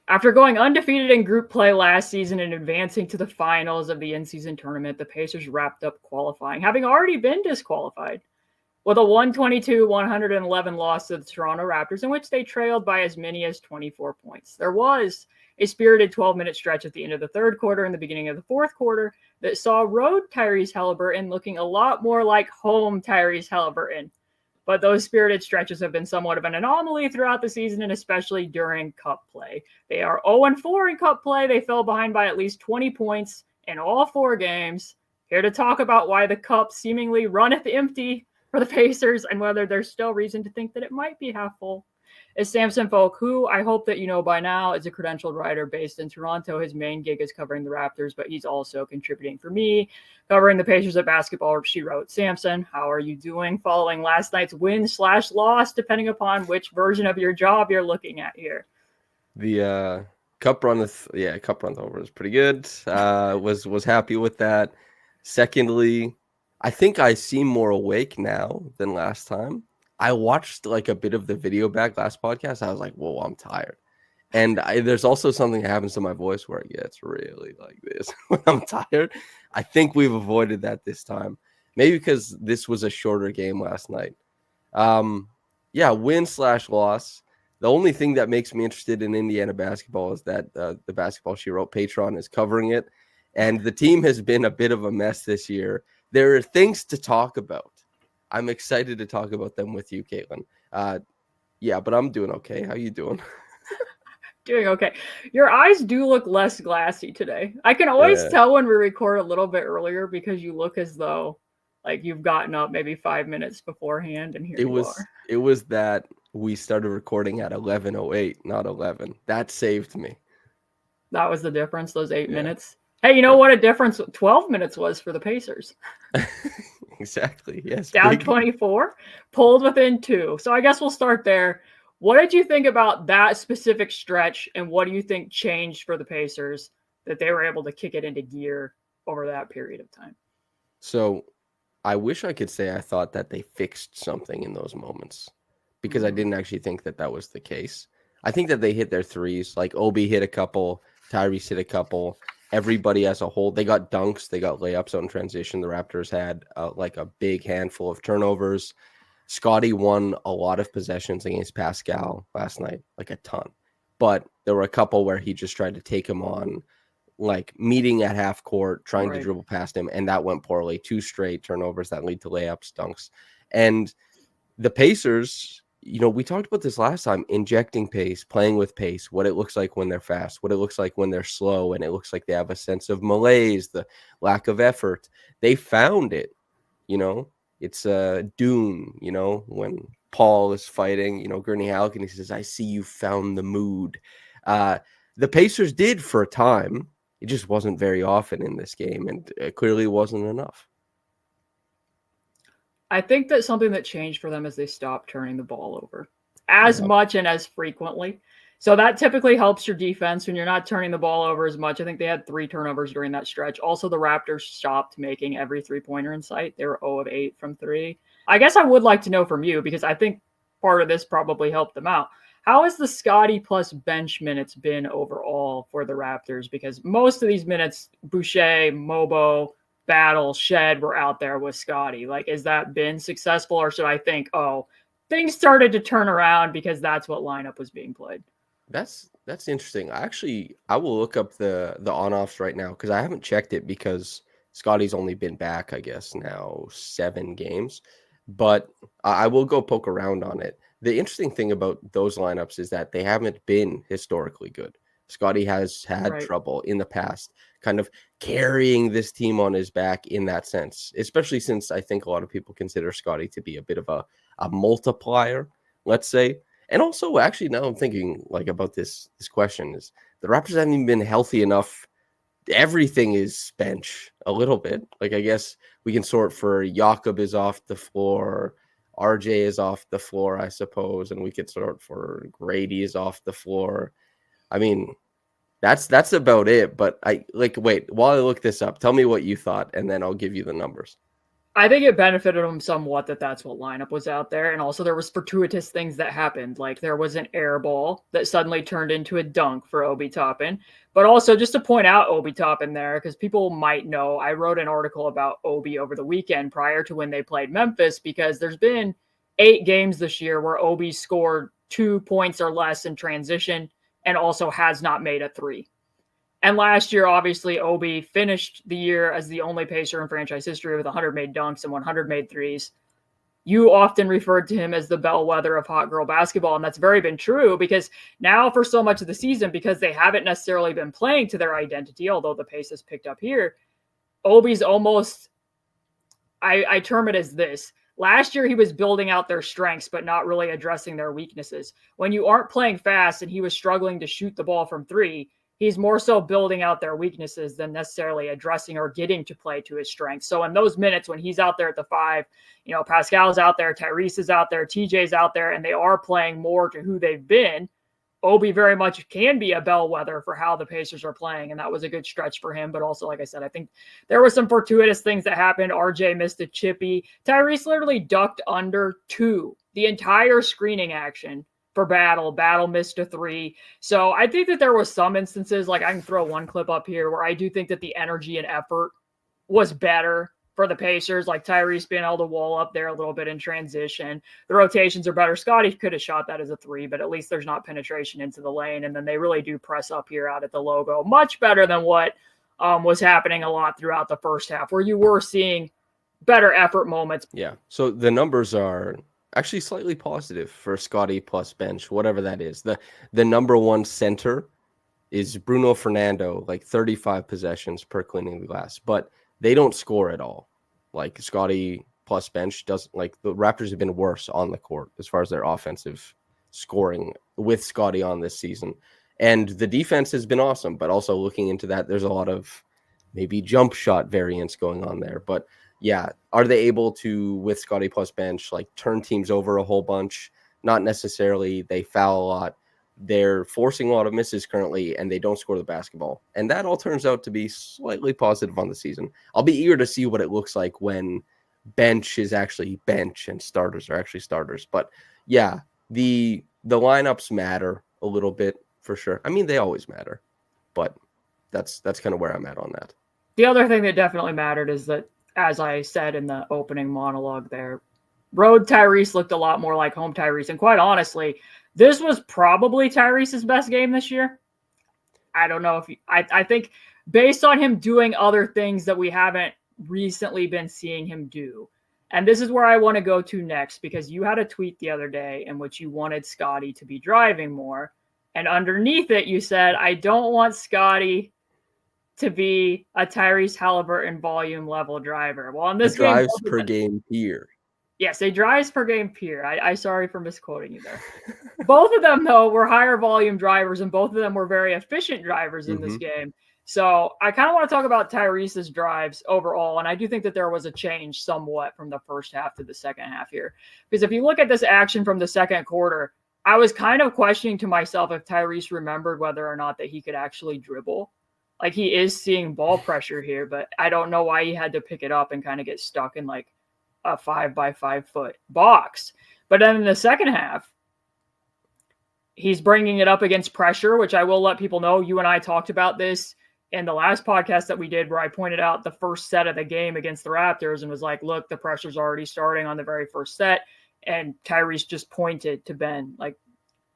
After going undefeated in group play last season and advancing to the finals of the in-season tournament, the Pacers wrapped up qualifying, having already been disqualified, with a 122-111 loss to the Toronto Raptors, in which they trailed by as many as 24 points. There was a spirited 12-minute stretch at the end of the third quarter and the beginning of the fourth quarter that saw Road Tyrese Halliburton looking a lot more like Home Tyrese Halliburton. But those spirited stretches have been somewhat of an anomaly throughout the season, and especially during Cup play. They are 0-4 in Cup play. They fell behind by at least 20 points in all 4 games. Here to talk about why the Cup seemingly runneth empty for the Pacers and whether there's still reason to think that it might be half full is Samson Folk, who I hope that you know by now is a credentialed writer based in Toronto. His main gig is covering the Raptors, but he's also contributing for me, covering the Pacers at Basketball. She wrote, Samson, how are you doing following last night's win/loss, depending upon which version of your job you're looking at here? The cup run over is pretty good. Was happy with that. Secondly, I think I seem more awake now than last time. I watched like a bit of the video back last podcast. I was like, whoa, I'm tired. And there's also something that happens to my voice where it gets really like this when I'm tired. I think we've avoided that this time. Maybe because this was a shorter game last night. Win/loss. The only thing that makes me interested in Indiana basketball is that the Basketball She Wrote Patreon is covering it. And the team has been a bit of a mess this year. There are things to talk about. I'm excited to talk about them with you, Caitlin. But I'm doing okay. How you doing? Doing okay. Your eyes do look less glassy today. I can always tell when we record a little bit earlier because you look as though like you've gotten up maybe 5 minutes beforehand, and here you are. It was that we started recording at 11:08, not 11. That saved me. That was the difference, those 8 minutes. Hey, you know what a difference 12 minutes was for the Pacers? Exactly, yes. Down 24, pulled within 2. So I guess we'll start there. What did you think about that specific stretch, and what do you think changed for the Pacers that they were able to kick it into gear over that period of time? So I wish I could say I thought that they fixed something in those moments because I didn't actually think that that was the case. I think that they hit their threes. Like Obi hit a couple, Tyrese hit a couple. Everybody as a whole, they got dunks, they got layups on transition. The Raptors had like a big handful of turnovers. Scotty won a lot of possessions against Pascal last night, like a ton. But there were a couple where he just tried to take him on, like meeting at half court, trying to dribble past him, and that went poorly. 2 straight turnovers that lead to layups, dunks. And the Pacers, we talked about this last time, injecting pace, playing with pace, what it looks like when they're fast, what it looks like when they're slow, and it looks like they have a sense of malaise, the lack of effort. They found it, It's Dune, when Paul is fighting, Gurney Halleck, he says, I see you found the mood. The Pacers did for a time. It just wasn't very often in this game, and it clearly wasn't enough. I think that something that changed for them is they stopped turning the ball over as much and as frequently. So that typically helps your defense when you're not turning the ball over as much. I think they had 3 turnovers during that stretch. Also, the Raptors stopped making every three-pointer in sight. They were 0 of 8 from 3. I guess I would like to know from you, because I think part of this probably helped them out. How has the Scotty plus bench minutes been overall for the Raptors? Because most of these minutes, Boucher, Mobo, Battle, Shed were out there with Scotty. Like, has that been successful, or should I think, things started to turn around because that's what lineup was being played? That's interesting. I will look up the on-offs right now because I haven't checked it because Scotty's only been back, I guess, now 7 games. But I will go poke around on it. The interesting thing about those lineups is that they haven't been historically good. Scotty has had trouble in the past kind of carrying this team on his back in that sense, especially since I think a lot of people consider Scotty to be a bit of a multiplier, let's say. And also, actually, now I'm thinking like about this question is the Raptors haven't even been healthy enough. Everything is bench a little bit. Like, I guess we can sort for Jakob is off the floor. RJ is off the floor, I suppose. And we could sort for Grady is off the floor. I mean, that's about it. But wait, while I look this up, tell me what you thought, and then I'll give you the numbers. I think it benefited him somewhat that that's what lineup was out there. And also there was fortuitous things that happened. Like there was an air ball that suddenly turned into a dunk for Obi Toppin. But also just to point out Obi Toppin there, because people might know, I wrote an article about Obi over the weekend prior to when they played Memphis, because there's been 8 games this year where Obi scored 2 points or less in transition and also has not made a 3. And last year, obviously, Obi finished the year as the only Pacer in franchise history with 100 made dunks and 100 made threes. You often referred to him as the bellwether of hot girl basketball, and that's very been true because now for so much of the season, because they haven't necessarily been playing to their identity, although the pace has picked up here, Obi's almost, I term it as this. Last year, he was building out their strengths, but not really addressing their weaknesses. When you aren't playing fast and he was struggling to shoot the ball from 3, he's more so building out their weaknesses than necessarily addressing or getting to play to his strengths. So in those minutes when he's out there at the 5, Pascal's out there, Tyrese is out there, TJ's out there, and they are playing more to who they've been, Obi very much can be a bellwether for how the Pacers are playing, and that was a good stretch for him. But also, like I said, I think there were some fortuitous things that happened. RJ missed a chippy. Tyrese literally ducked under 2 the entire screening action for Battle. Battle missed a 3. So I think that there was some instances, like I can throw one clip up here, where I do think that the energy and effort was better for the Pacers, like Tyrese being able to wall up there a little bit in transition. The rotations are better. Scottie could have shot that as a 3, but at least there's not penetration into the lane. And then they really do press up here out at the logo. Much better than what was happening a lot throughout the first half, where you were seeing better effort moments. Yeah. So the numbers are actually slightly positive for Scottie plus bench, whatever that is. The number 1 center is Bruno Fernando, like 35 possessions per cleaning the glass, but they don't score at all. Like Scottie plus bench doesn't, like the Raptors have been worse on the court as far as their offensive scoring with Scottie on this season. And the defense has been awesome, but also looking into that, there's a lot of maybe jump shot variance going on there. But yeah, are they able to, with Scottie plus bench, like turn teams over a whole bunch? Not necessarily. They foul a lot. They're forcing a lot of misses currently, and they don't score the basketball. And that all turns out to be slightly positive on the season. I'll be eager to see what it looks like when bench is actually bench and starters are actually starters. But yeah, the lineups matter a little bit for sure. I mean, they always matter, but that's kind of where I'm at on that. The other thing that definitely mattered is that, as I said in the opening monologue there, Road Tyrese looked a lot more like Home Tyrese. And quite honestly, this was probably Tyrese's best game this year. I don't know if I think based on him doing other things that we haven't recently been seeing him do. And this is where I want to go to next, because you had a tweet the other day in which you wanted Scottie to be driving more. And underneath it, you said, I don't want Scottie to be a Tyrese Halliburton volume level driver. Well, in this game, drives per game here. Yes, a drives per game peer. I sorry for misquoting you there. Both of them, though, were higher volume drivers, and both of them were very efficient drivers in this game. So I kind of want to talk about Tyrese's drives overall, and I do think that there was a change somewhat from the first half to the second half here. Because if you look at this action from the second quarter, I was kind of questioning to myself if Tyrese remembered whether or not that he could actually dribble. Like, he is seeing ball pressure here, but I don't know why he had to pick it up and kind of get stuck in, like, a 5x5 foot box. But then in the second half, he's bringing it up against pressure, which I will let people know. You and I talked about this in the last podcast that we did, where I pointed out the first set of the game against the Raptors and was like, look, the pressure's already starting on the very first set. And Tyrese just pointed to Ben, like,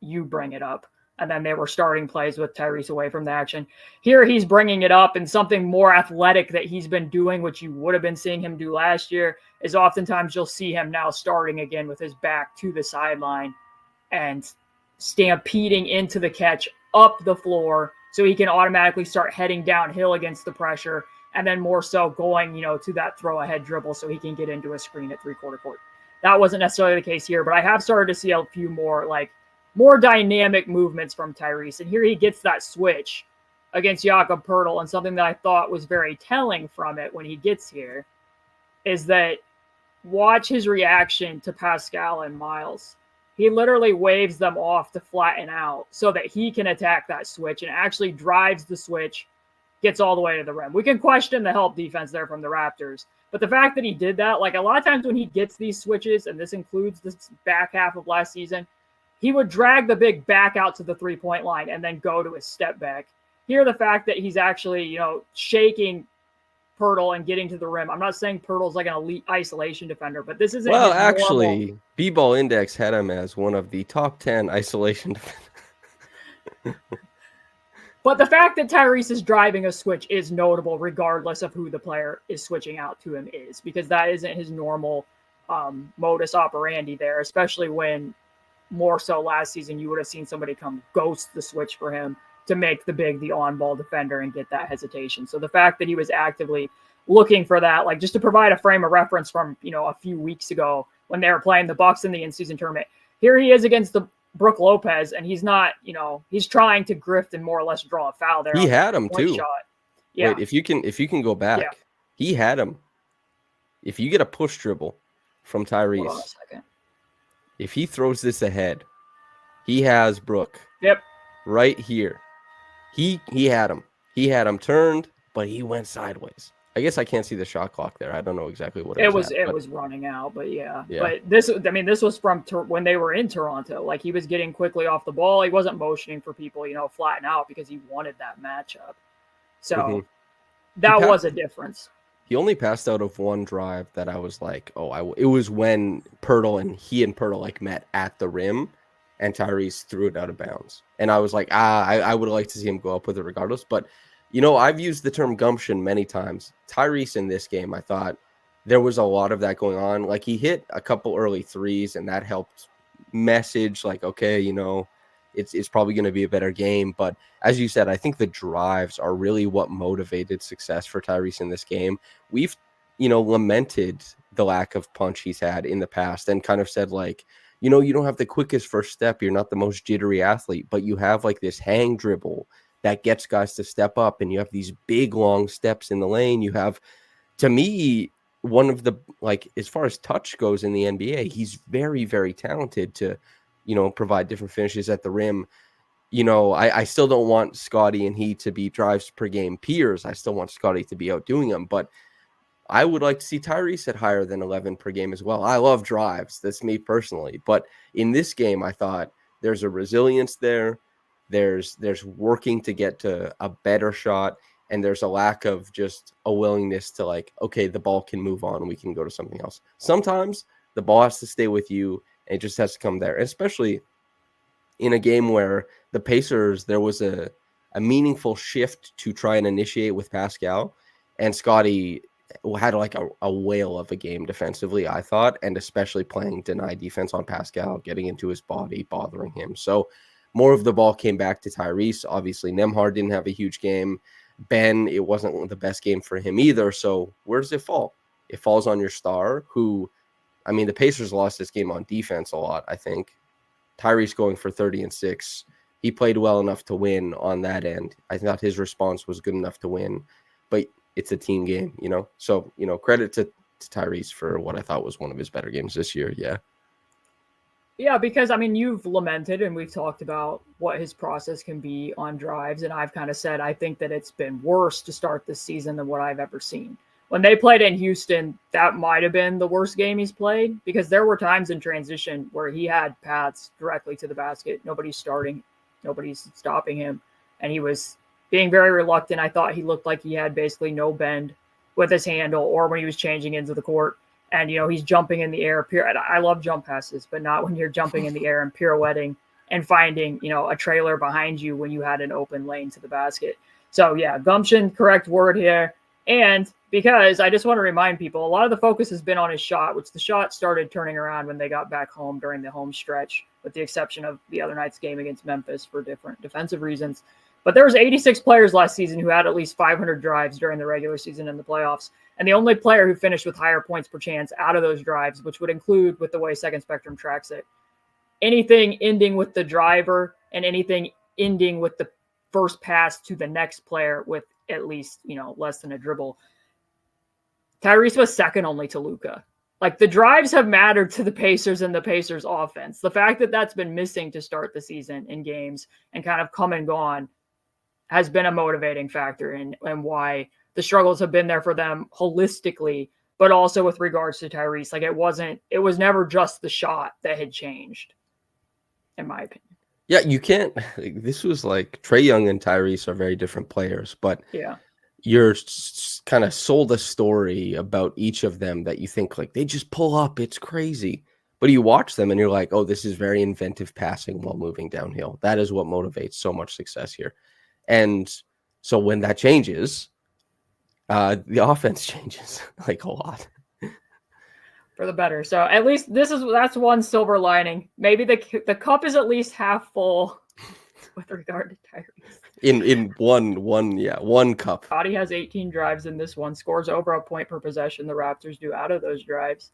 you bring it up. And then they were starting plays with Tyrese away from the action. Here he's bringing it up, and something more athletic that he's been doing, which you would have been seeing him do last year, is oftentimes you'll see him now starting again with his back to the sideline and stampeding into the catch up the floor so he can automatically start heading downhill against the pressure, and then more so going, to that throw-ahead dribble so he can get into a screen at three-quarter court. That wasn't necessarily the case here, but I have started to see a few more dynamic movements from Tyrese. And here he gets that switch against Jakob Poeltl, and something that I thought was very telling from it when he gets here is that watch his reaction to Pascal and Myles. He literally waves them off to flatten out so that he can attack that switch, and actually drives the switch gets all the way to the rim. We can question the help defense there from the Raptors, but the fact that he did that, like a lot of times when he gets these switches, and this includes this back half of last season, he would drag the big back out to the 3-point line and then go to his step back. Here, the fact that he's actually, shaking Pirtle and getting to the rim. I'm not saying Pirtle's like an elite isolation defender, but this isn't Well, his actually, normal... B-Ball Index had him as one of the top 10 isolation defenders. But the fact that Tyrese is driving a switch is notable regardless of who the player is switching out to him is, because that isn't his normal modus operandi there, especially when more so last season you would have seen somebody come ghost the switch for him to make the on-ball defender and get that hesitation. So the fact that he was actively looking for that, like just to provide a frame of reference from, a few weeks ago when they were playing the Bucks in the in-season tournament, here he is against the Brook Lopez, and he's not, he's trying to grift and more or less draw a foul there. He had him too. Shot. Yeah. Wait, if you can go back, he had him. If you get a push dribble from Tyrese, hold on a second. If he throws this ahead, he has Brook. Yep. Right here. He had him. He had him turned, but he went sideways. I guess I can't see the shot clock there. I don't know exactly what it was. It was running out, but yeah. But this was from when they were in Toronto. Like he was getting quickly off the ball. He wasn't motioning for people, flatten out because he wanted that matchup. So that was a difference. He only passed out of one drive that I was like, it was when Pirtle and Pirtle like met at the rim, and Tyrese threw it out of bounds. And I was like, I would like to see him go up with it regardless. But, I've used the term gumption many times. Tyrese in this game, I thought there was a lot of that going on. Like he hit a couple early threes, and that helped message like, okay, it's probably going to be a better game. But as you said, I think the drives are really what motivated success for Tyrese in this game. We've, lamented the lack of punch he's had in the past and kind of said like, you don't have the quickest first step. You're not the most jittery athlete, but you have like this hang dribble that gets guys to step up, and you have these big, long steps in the lane. You have, to me, one of the, like, as far as touch goes in the NBA, he's very, very talented to, provide different finishes at the rim. I still don't want Scotty and he to be drives per game peers. I still want Scotty to be outdoing him, but I would like to see Tyrese at higher than 11 per game as well. I love drives. That's me personally. But in this game, I thought there's a resilience there. There's working to get to a better shot, and there's a lack of just a willingness to like, okay, the ball can move on. We can go to something else. Sometimes the ball has to stay with you, and it just has to come there, especially in a game where the Pacers, there was a meaningful shift to try and initiate with Pascal, and Scotty had like a whale of a game defensively, I thought, and especially playing deny defense on Pascal, getting into his body, bothering him. So more of the ball came back to Tyrese. Obviously, Nembhard didn't have a huge game. Ben, it wasn't the best game for him either. So where does it fall? It falls on your star, who, I mean, the Pacers lost this game on defense a lot, I think. Tyrese going for 30 and 6. He played well enough to win on that end. I thought his response was good enough to win. But it's a team game, So, credit to Tyrese for what I thought was one of his better games this year. Yeah. Yeah, because, I mean, you've lamented and we've talked about what his process can be on drives. And I've kind of said, I think that it's been worse to start this season than what I've ever seen. When they played in Houston, that might have been the worst game he's played, because there were times in transition where he had paths directly to the basket. Nobody's starting, nobody's stopping him. And he was being very reluctant. I thought he looked like he had basically no bend with his handle or when he was changing into the court. And, he's jumping in the air. I love jump passes, but not when you're jumping in the air and pirouetting and finding, a trailer behind you when you had an open lane to the basket. So, yeah, gumption, correct word here. And because I just want to remind people, a lot of the focus has been on his shot, which the shot started turning around when they got back home during the home stretch, with the exception of the other night's game against Memphis for different defensive reasons. But there was 86 players last season who had at least 500 drives during the regular season and the playoffs. And the only player who finished with higher points per chance out of those drives, which would include, with the way Second Spectrum tracks it, anything ending with the driver and anything ending with the first pass to the next player with at least, less than a dribble. Tyrese was second only to Luka. Like, the drives have mattered to the Pacers and the Pacers offense. The fact that that's been missing to start the season in games and kind of come and gone has been a motivating factor and why the struggles have been there for them holistically, but also with regards to Tyrese. Like it was never just the shot that had changed, in my opinion. Yeah, you can't. This was like Trae Young and Tyrese are very different players, but yeah, you're kind of sold a story about each of them that you think like they just pull up. It's crazy. But you watch them and you're like, oh, this is very inventive passing while moving downhill. That is what motivates so much success here. And so when that changes, the offense changes like a lot. For the better. So at least that's one silver lining. Maybe the cup is at least half full with regard to Tyrese. In one cup. Scottie has 18 drives in this one, scores over a point per possession. The Raptors do out of those drives.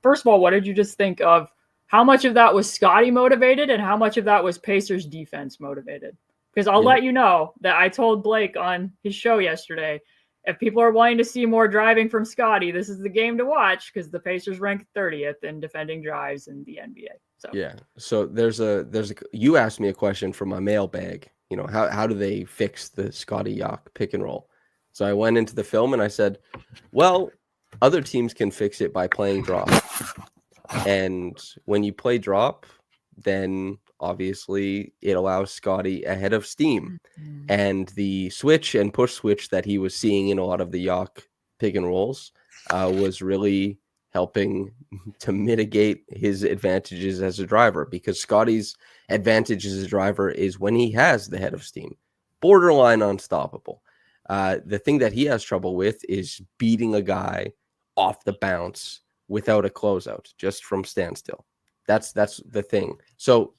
First of all, what did you just think of? How much of that was Scottie motivated and how much of that was Pacers defense motivated? Because I'll let you know that I told Blake on his show yesterday, if people are wanting to see more driving from Scottie, this is the game to watch because the Pacers rank 30th in defending drives in the NBA. So yeah, so there's a you asked me a question from my mailbag. You know, how do they fix the Scottie Yock pick and roll? So I went into the film and I said, well, other teams can fix it by playing drop. And when you play drop, then obviously it allows Scottie a head of steam. And the switch and push switch that he was seeing in a lot of the Yock pick and rolls was really helping to mitigate his advantages as a driver, because Scottie's advantage as a driver is when he has the head of steam, borderline unstoppable. The thing that he has trouble with is beating a guy off the bounce without a closeout, just from standstill. That's the thing. So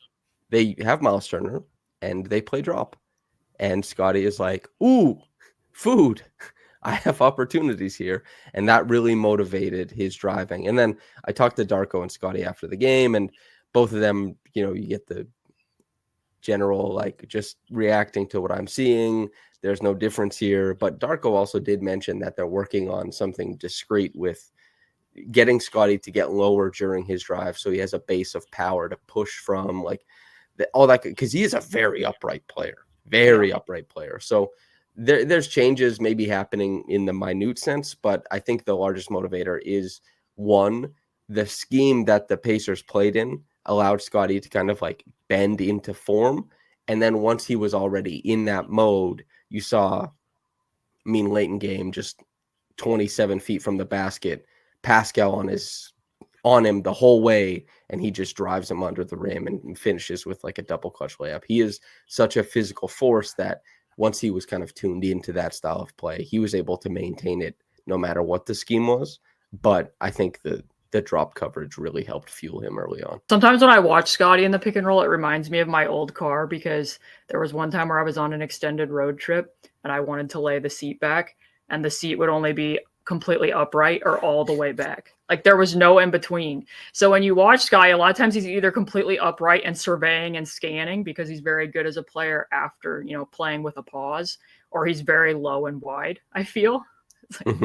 they have Myles Turner and they play drop. And Scottie is like, ooh, food. I have opportunities here. And that really motivated his driving. And then I talked to Darko and Scottie after the game, and both of them, you know, you get the general, like, just reacting to what I'm seeing. There's no difference here. But Darko also did mention that they're working on something discreet with getting Scottie to get lower during his drive, so he has a base of power to push from, like all that, because he is a very upright player, upright player. So there's changes maybe happening in the minute sense, but I think the largest motivator is, one, the scheme that the Pacers played in allowed Scottie to kind of like bend into form. And then once he was already in that mode, you saw, late in game, just 27 feet from the basket, Pascal on him the whole way, and he just drives him under the rim and finishes with like a double clutch layup. He is such a physical force that once he was kind of tuned into that style of play, he was able to maintain it no matter what the scheme was. But I think the drop coverage really helped fuel him early on. Sometimes when I watch Scottie in the pick and roll, it reminds me of my old car, because there was one time where I was on an extended road trip and I wanted to lay the seat back, and the seat would only be completely upright or all the way back. Like there was no in between. So when you watch Scottie, a lot of times he's either completely upright and surveying and scanning because he's very good as a player after, you know, playing with a pause, or he's very low and wide, I feel. It's like,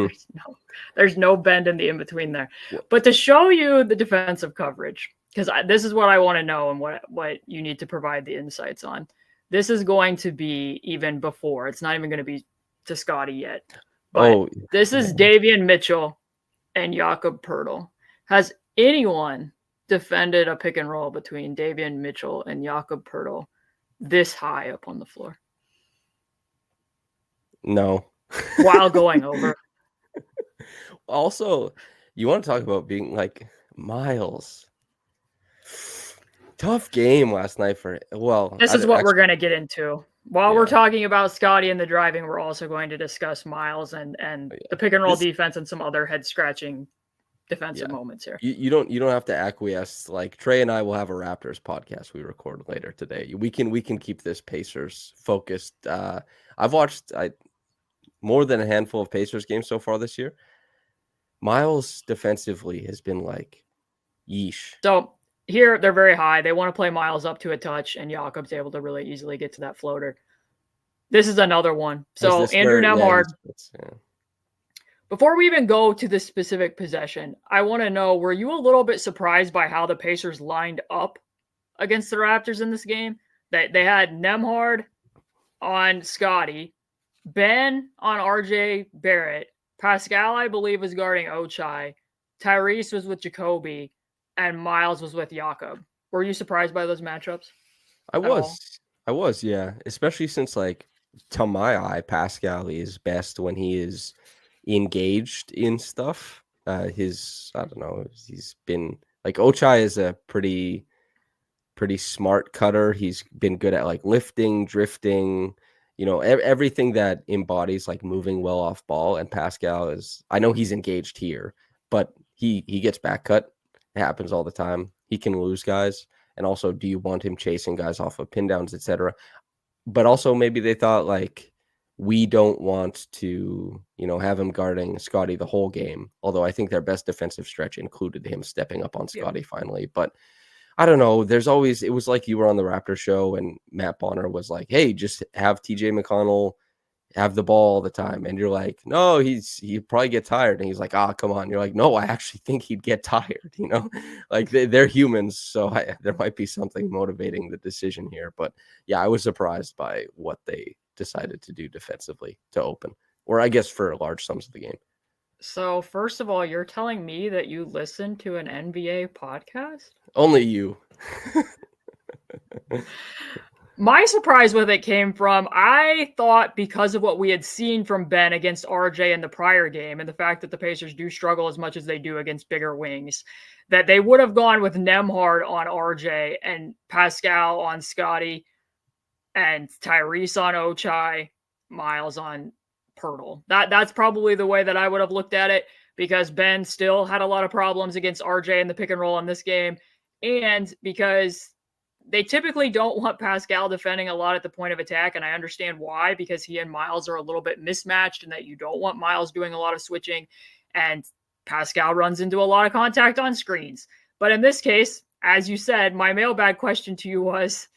there's no bend in the in between there. But to show you the defensive coverage, because this is what I want to know and what you need to provide the insights on. This is going to be even before. It's not even going to be to Scottie yet. But this is Davion Mitchell and Jakob Poeltl. Has anyone defended a pick and roll between Davion Mitchell and Jakob Poeltl this high up on the floor? No. While going over. Also, you want to talk about being like Myles. Tough game last night for, well. This is what we're going to get into. While we're talking about Scottie and the driving, we're also going to discuss Myles and the pick and roll defense and some other head scratching defensive moments here. You don't have to acquiesce. Like Trey and I will have a Raptors podcast we record later today. We can keep this Pacers focused. I've watched more than a handful of Pacers games so far this year. Myles defensively has been like, yeesh. So here they're very high. They want to play Myles up to a touch, and Jakob's able to really easily get to that floater. This is another one. So Andrew Nembhard. Before we even go to this specific possession, I want to know, were you a little bit surprised by how the Pacers lined up against the Raptors in this game? They had Nembhard, on Scotty, Ben on RJ Barrett, Pascal, I believe, was guarding Ochai, Tyrese was with Jacoby, and Myles was with Jakob. Were you surprised by those matchups I at all? was. I was, yeah. Especially since, like, to my eye, Pascal is best when he is engaged in stuff. I don't know, he's been like Ochai is a pretty smart cutter. He's been good at like lifting, drifting, everything that embodies like moving well off ball. And Pascal is, I know he's engaged here, but he gets back cut. It happens all the time. He can lose guys. And also, do you want him chasing guys off of pin downs, etc.? But also maybe they thought like we don't want to, have him guarding Scotty the whole game. Although I think their best defensive stretch included him stepping up on Scotty finally. But I don't know. It was like you were on the Raptor show and Matt Bonner was like, hey, just have TJ McConnell have the ball all the time. And you're like, no, he'd probably get tired. And he's like, come on. You're like, no, I actually think he'd get tired, like they're humans. So there might be something motivating the decision here. But yeah, I was surprised by what they decided to do defensively to open, or I guess for large sums of the game. So, first of all, you're telling me that you listen to an NBA podcast? Only you. My surprise with it came from, I thought because of what we had seen from Ben against RJ in the prior game and the fact that the Pacers do struggle as much as they do against bigger wings, that they would have gone with Nembhard on RJ and Pascal on Scotty and Tyrese on Ochai, Myles on Pirtle. That's probably the way that I would have looked at it, because Ben still had a lot of problems against RJ in the pick and roll in this game, and because they typically don't want Pascal defending a lot at the point of attack, and I understand why, because he and Myles are a little bit mismatched and that you don't want Myles doing a lot of switching, and Pascal runs into a lot of contact on screens. But in this case, as you said, my mailbag question to you was,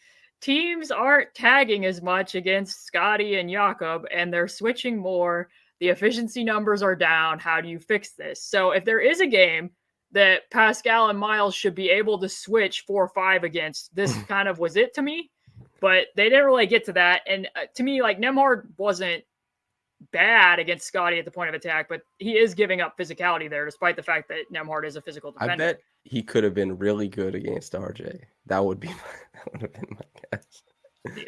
teams aren't tagging as much against Scotty and Jakob, and they're switching more. The efficiency numbers are down. How do you fix this? So if there is a game that Pascal and Myles should be able to switch 4-5 against, this kind of was it to me. But they didn't really get to that. And to me, like, Nembhard wasn't bad against Scotty at the point of attack, but he is giving up physicality there, despite the fact that Nembhard is a physical defender. I bet he could have been really good against RJ. That would have been my guess. Yeah.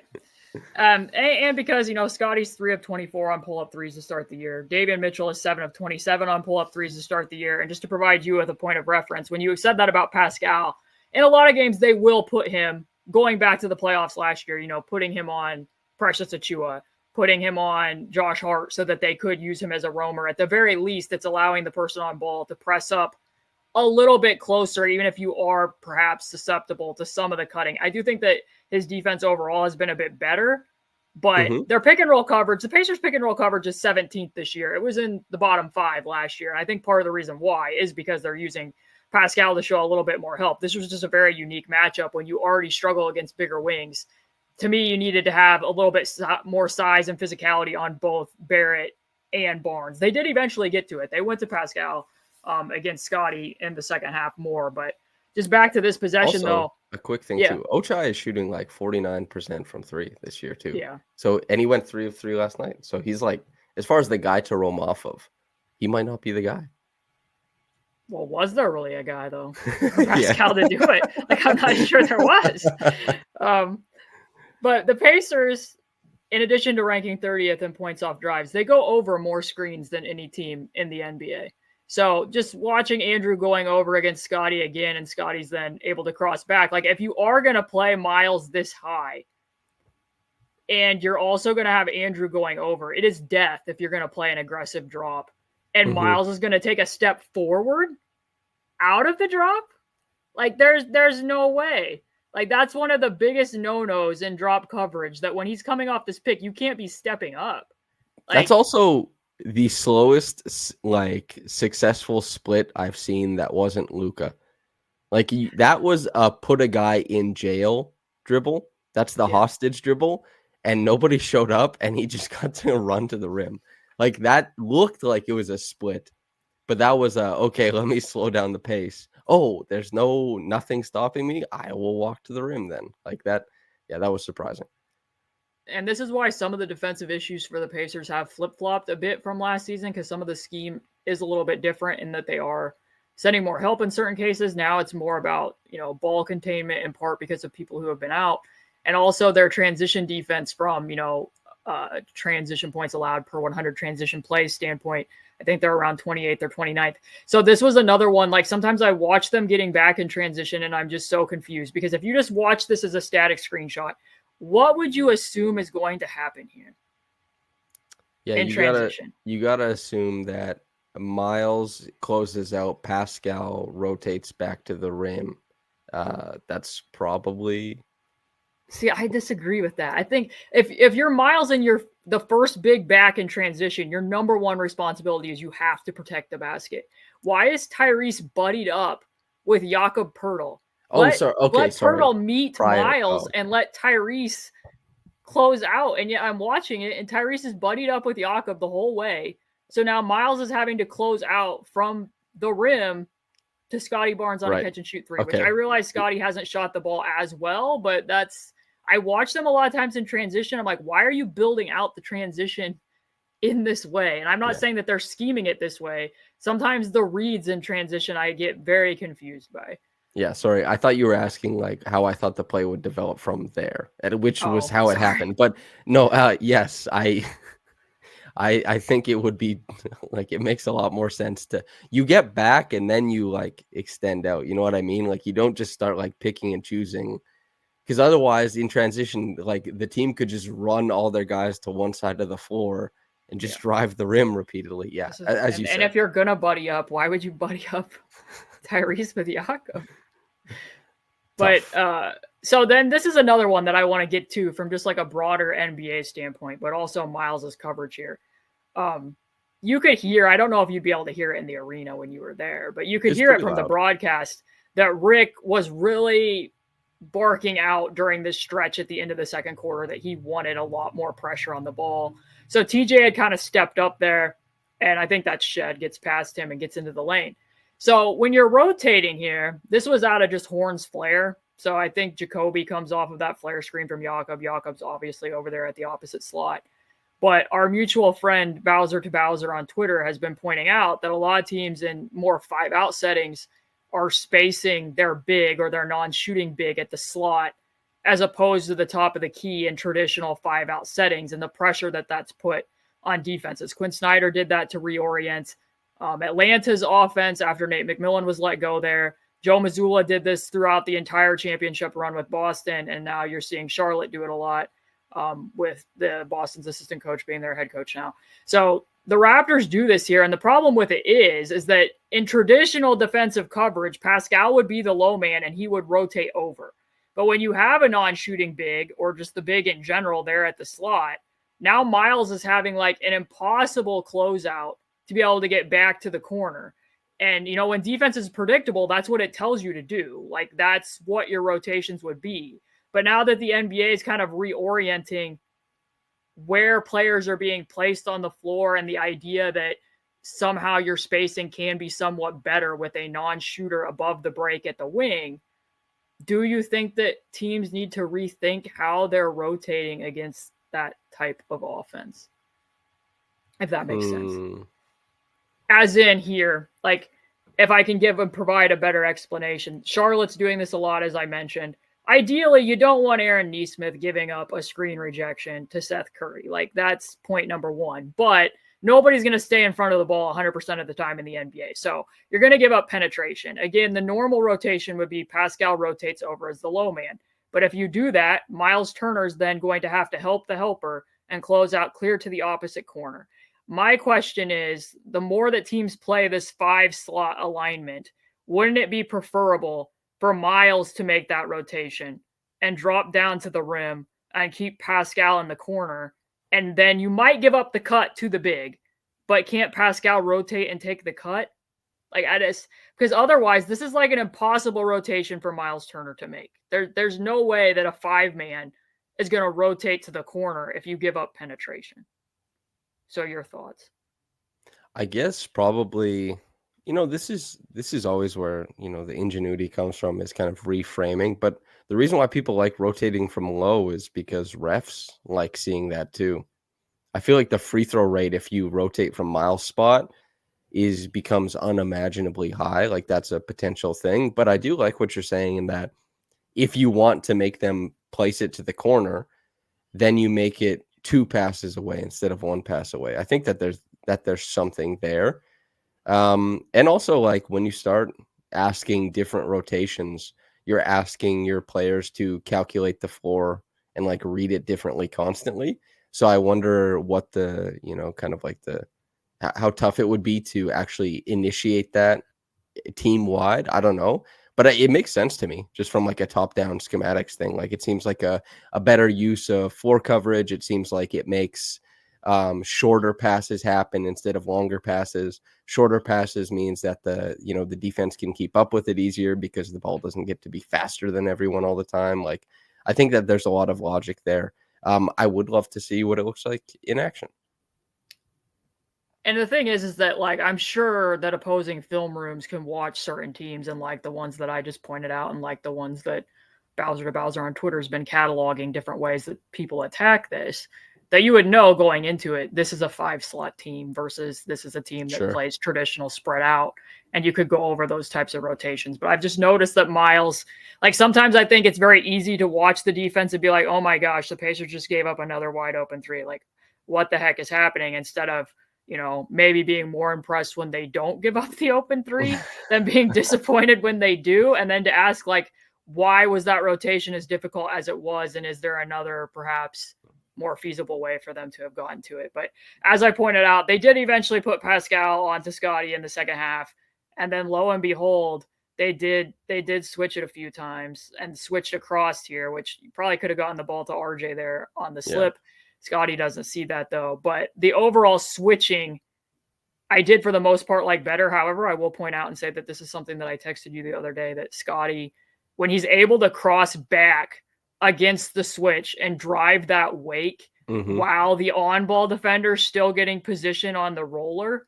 And because, Scotty's 3 of 24 on pull-up threes to start the year. Davion Mitchell is 7 of 27 on pull-up threes to start the year. And just to provide you with a point of reference, when you said that about Pascal, in a lot of games, they will put him, going back to the playoffs last year, putting him on Precious Achiuwa, putting him on Josh Hart so that they could use him as a roamer. At the very least, it's allowing the person on ball to press up a little bit closer, even if you are perhaps susceptible to some of the cutting. I do think that his defense overall has been a bit better, but their pick and roll coverage, the Pacers pick and roll coverage is 17th this year. It was in the bottom 5 last year. And I think part of the reason why is because they're using Pascal to show a little bit more help. This was just a very unique matchup when you already struggle against bigger wings. To me, you needed to have a little bit more size and physicality on both Barrett and Barnes. They did eventually get to it. They went to Pascal against Scotty in the second half more, but just back to this possession, also, though. A quick thing too. Ochai is shooting like 49% from 3 this year too. Yeah. So, and he went 3 of 3 last night. So he's like, as far as the guy to roam off of, he might not be the guy. Well, was there really a guy though for Pascal to do it? Like, I'm not sure there was. But the Pacers, in addition to ranking 30th in points off drives, they go over more screens than any team in the NBA. So just watching Andrew going over against Scotty again, and Scotty's then able to cross back. Like, if you are going to play Myles this high, and you're also going to have Andrew going over, it is death if you're going to play an aggressive drop. And Myles is going to take a step forward out of the drop. Like, there's no way. Like, that's one of the biggest no-nos in drop coverage, that when he's coming off this pick, you can't be stepping up. Like, that's also the slowest, like, successful split I've seen that wasn't Luka. Like, that was a put a guy in jail dribble. That's the hostage dribble. And nobody showed up, and he just got to run to the rim. Like, that looked like it was a split. But that was okay, let me slow down the pace. Oh, there's nothing stopping me. I will walk to the rim then. Like that. Yeah, that was surprising. and this is why some of the defensive issues for the Pacers have flip-flopped a bit from last season, because some of the scheme is a little bit different in that they are sending more help in certain cases. Now it's more about, ball containment, in part because of people who have been out, and also their transition defense from, transition points allowed per 100 transition plays standpoint. I think they're around 28th or 29th. So this was another one. Like, sometimes I watch them getting back in transition and I'm just so confused, because if you just watch this as a static screenshot, what would you assume is going to happen here? Yeah, in transition? You gotta assume that Myles closes out, Pascal rotates back to the rim. That's probably. See, I disagree with that. I think if you're Myles and you're the first big back in transition, your number one responsibility is you have to protect the basket. Why is Tyrese buddied up with Jakob Poeltl? Sorry. Okay, let sorry. Poeltl meet Myles and let Tyrese close out. And yet I'm watching it, and Tyrese is buddied up with Jakob the whole way. So now Myles is having to close out from the rim to Scotty Barnes on a catch and shoot three, which I realize Scotty hasn't shot the ball as well, but I watch them a lot of times in transition. I'm like, why are you building out the transition in this way? And I'm not saying that they're scheming it this way. Sometimes the reads in transition I get very confused by. Yeah, sorry. I thought you were asking like how I thought the play would develop from there, which was how it happened. But no, yes, I think it would be like, it makes a lot more sense to you get back and then you like extend out. You know what I mean? Like, you don't just start like picking and choosing, because otherwise in transition, like the team could just run all their guys to one side of the floor and just drive the rim repeatedly. Yeah, as you said. And if you're gonna buddy up, why would you buddy up Tyrese with Jakob? But so then this is another one that I want to get to from just like a broader NBA standpoint, but also Myles's coverage here. You could hear, I don't know if you'd be able to hear it in the arena when you were there, but you could hear it from the broadcast that Rick was really barking out during this stretch at the end of the second quarter that he wanted a lot more pressure on the ball. So TJ had kind of stepped up there, and I think that Shed gets past him and gets into the lane. So when you're rotating here, this was out of just Horn's flare. So I think Jacoby comes off of that flare screen from Jakob. Jakob's obviously over there at the opposite slot. But our mutual friend Bowser to Bowser on Twitter has been pointing out that a lot of teams in more 5-out settings are spacing their big or their non-shooting big at the slot, as opposed to the top of the key in traditional 5-out settings, and the pressure that that's put on defenses. Quinn Snyder did that to reorient Atlanta's offense after Nate McMillan was let go there. Joe Mazzulla did this throughout the entire championship run with Boston, and now you're seeing Charlotte do it a lot with the Boston's assistant coach being their head coach now. So the Raptors do this here, and the problem with it is that in traditional defensive coverage, Pascal would be the low man and he would rotate over. But when you have a non-shooting big, or just the big in general there at the slot, now Myles is having like an impossible closeout to be able to get back to the corner. And, when defense is predictable, that's what it tells you to do. Like, that's what your rotations would be. But now that the NBA is kind of reorienting where players are being placed on the floor, and the idea that somehow your spacing can be somewhat better with a non-shooter above the break at the wing, do you think that teams need to rethink how they're rotating against that type of offense? If that makes sense. As in here, like, if I can give and provide a better explanation, Charlotte's doing this a lot, as I mentioned. Ideally, you don't want Aaron Nesmith giving up a screen rejection to Seth Curry. Like, that's point number one. But nobody's going to stay in front of the ball 100% of the time in the NBA. So you're going to give up penetration. Again, the normal rotation would be Pascal rotates over as the low man. But if you do that, Myles Turner is then going to have to help the helper and close out clear to the opposite corner. My question is, the more that teams play this 5-slot alignment, wouldn't it be preferable for Myles to make that rotation and drop down to the rim and keep Pascal in the corner? And then you might give up the cut to the big, but can't Pascal rotate and take the cut? Like, because otherwise this is like an impossible rotation for Myles Turner to make. There's no way that a 5-man is going to rotate to the corner if you give up penetration. So your thoughts? I guess probably, this is always where, the ingenuity comes from, is kind of reframing. But the reason why people like rotating from low is because refs like seeing that too. I feel like the free throw rate, if you rotate from Myles' spot, becomes unimaginably high. Like that's a potential thing. But I do like what you're saying in that if you want to make them place it to the corner, then you make it 2 passes away instead of 1 pass away. I think that there's something there. And also like when you start asking different rotations, you're asking your players to calculate the floor and like read it differently constantly. So I wonder what the, kind of like how tough it would be to actually initiate that team wide. I don't know, but it makes sense to me just from like a top down schematics thing. Like it seems like a better use of floor coverage. It seems like it makes shorter passes happen instead of longer passes. Shorter passes means that the defense can keep up with it easier because the ball doesn't get to be faster than everyone all the time. Like I think that there's a lot of logic there. I would love to see what it looks like in action. And the thing is that like I'm sure that opposing film rooms can watch certain teams, and like the ones that I just pointed out, and like the ones that Bowser to Bowser on Twitter has been cataloging different ways that people attack this, that you would know going into it, this is a 5-slot team versus this is a team that plays traditional spread out, and you could go over those types of rotations. But I've just noticed that Myles, like sometimes I think it's very easy to watch the defense and be like, oh my gosh, the Pacers just gave up another wide open 3. Like what the heck is happening? Instead of, maybe being more impressed when they don't give up the open 3 than being disappointed when they do. And then to ask like, why was that rotation as difficult as it was? And is there another perhaps more feasible way for them to have gotten to it? But as I pointed out, they did eventually put Pascal onto Scotty in the second half. And then lo and behold, they did switch it a few times and switched across here, which you probably could have gotten the ball to RJ there on the slip. Scotty doesn't see that though. But the overall switching, I did for the most part like better. However, I will point out and say that this is something that I texted you the other day, that Scotty, when he's able to cross back against the switch and drive that wake while the on-ball defender's still getting position on the roller,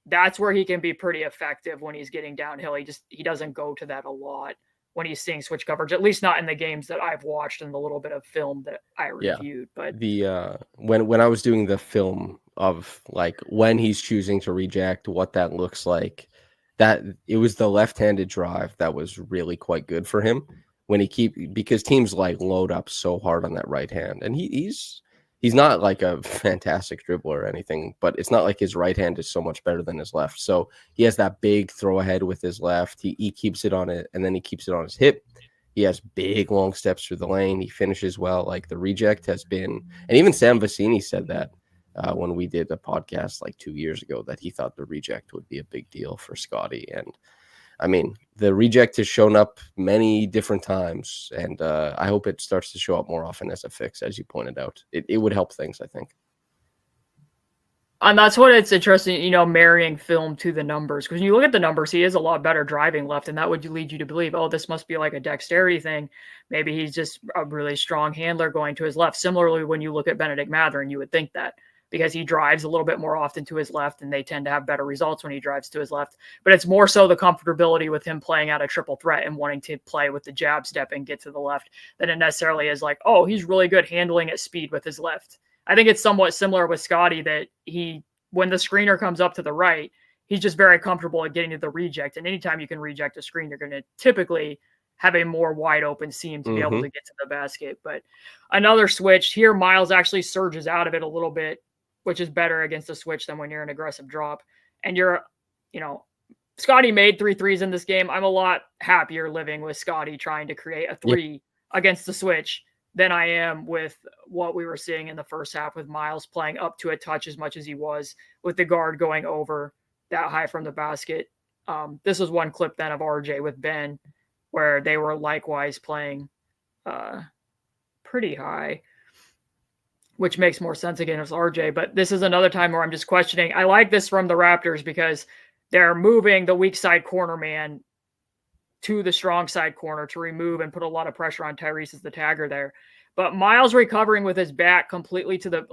that's where he can be pretty effective when he's getting downhill. He doesn't go to that a lot when he's seeing switch coverage, at least not in the games that I've watched and the little bit of film that I reviewed. But the when I was doing the film of like when he's choosing to reject, what that looks like, that it was the left-handed drive that was really quite good for him when because teams like load up so hard on that right hand, and he's not like a fantastic dribbler or anything, but it's not like his right hand is so much better than his left. So he has that big throw ahead with his left. He keeps it on it, and then he keeps it on his hip. He has big, long steps through the lane. He finishes well. Like the reject has been, and even Sam Vecini said that when we did a podcast like 2 years ago, that he thought the reject would be a big deal for Scotty. And I mean, the reject has shown up many different times, and I hope it starts to show up more often as a fix, as you pointed out. It would help things, I think. And that's what it's interesting, marrying film to the numbers. Because when you look at the numbers, he is a lot better driving left, and that would lead you to believe, oh, this must be like a dexterity thing. Maybe he's just a really strong handler going to his left. Similarly, when you look at Benedict Mathurin, you would think that, because he drives a little bit more often to his left, and they tend to have better results when he drives to his left. But it's more so the comfortability with him playing out a triple threat and wanting to play with the jab step and get to the left than it necessarily is like, oh, he's really good handling at speed with his left. I think it's somewhat similar with Scotty, that when the screener comes up to the right, he's just very comfortable at getting to the reject. And anytime you can reject a screen, you're going to typically have a more wide open seam to be able to get to the basket. But another switch here, Myles actually surges out of it a little bit, which is better against a switch than when you're an aggressive drop. And Scotty made 3 threes in this game. I'm a lot happier living with Scotty trying to create a 3 against the switch than I am with what we were seeing in the first half with Myles playing up to a touch as much as he was, with the guard going over that high from the basket. This was one clip then of RJ with Ben where they were likewise playing pretty high, which makes more sense again as RJ. But this is another time where I'm just questioning. I like this from the Raptors because they're moving the weak side corner man to the strong side corner to remove and put a lot of pressure on Tyrese as the tagger there. But Myles recovering with his back completely to the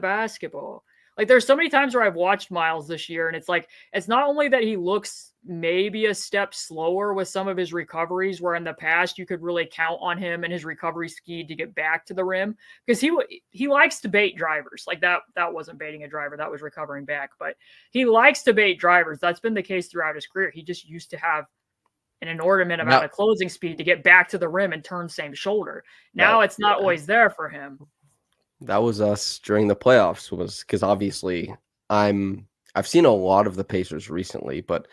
basketball. Like there's so many times where I've watched Myles this year, and it's like it's not only that he looks maybe a step slower with some of his recoveries, where in the past you could really count on him and his recovery speed to get back to the rim, because he likes to bait drivers. Like that wasn't baiting a driver, that was recovering back, but he likes to bait drivers. That's been the case throughout his career. He just used to have an inordinate amount of closing speed to get back to the rim and turn same shoulder. Now it's not always there for him. That was us during the playoffs, was because obviously I've seen a lot of the Pacers recently, but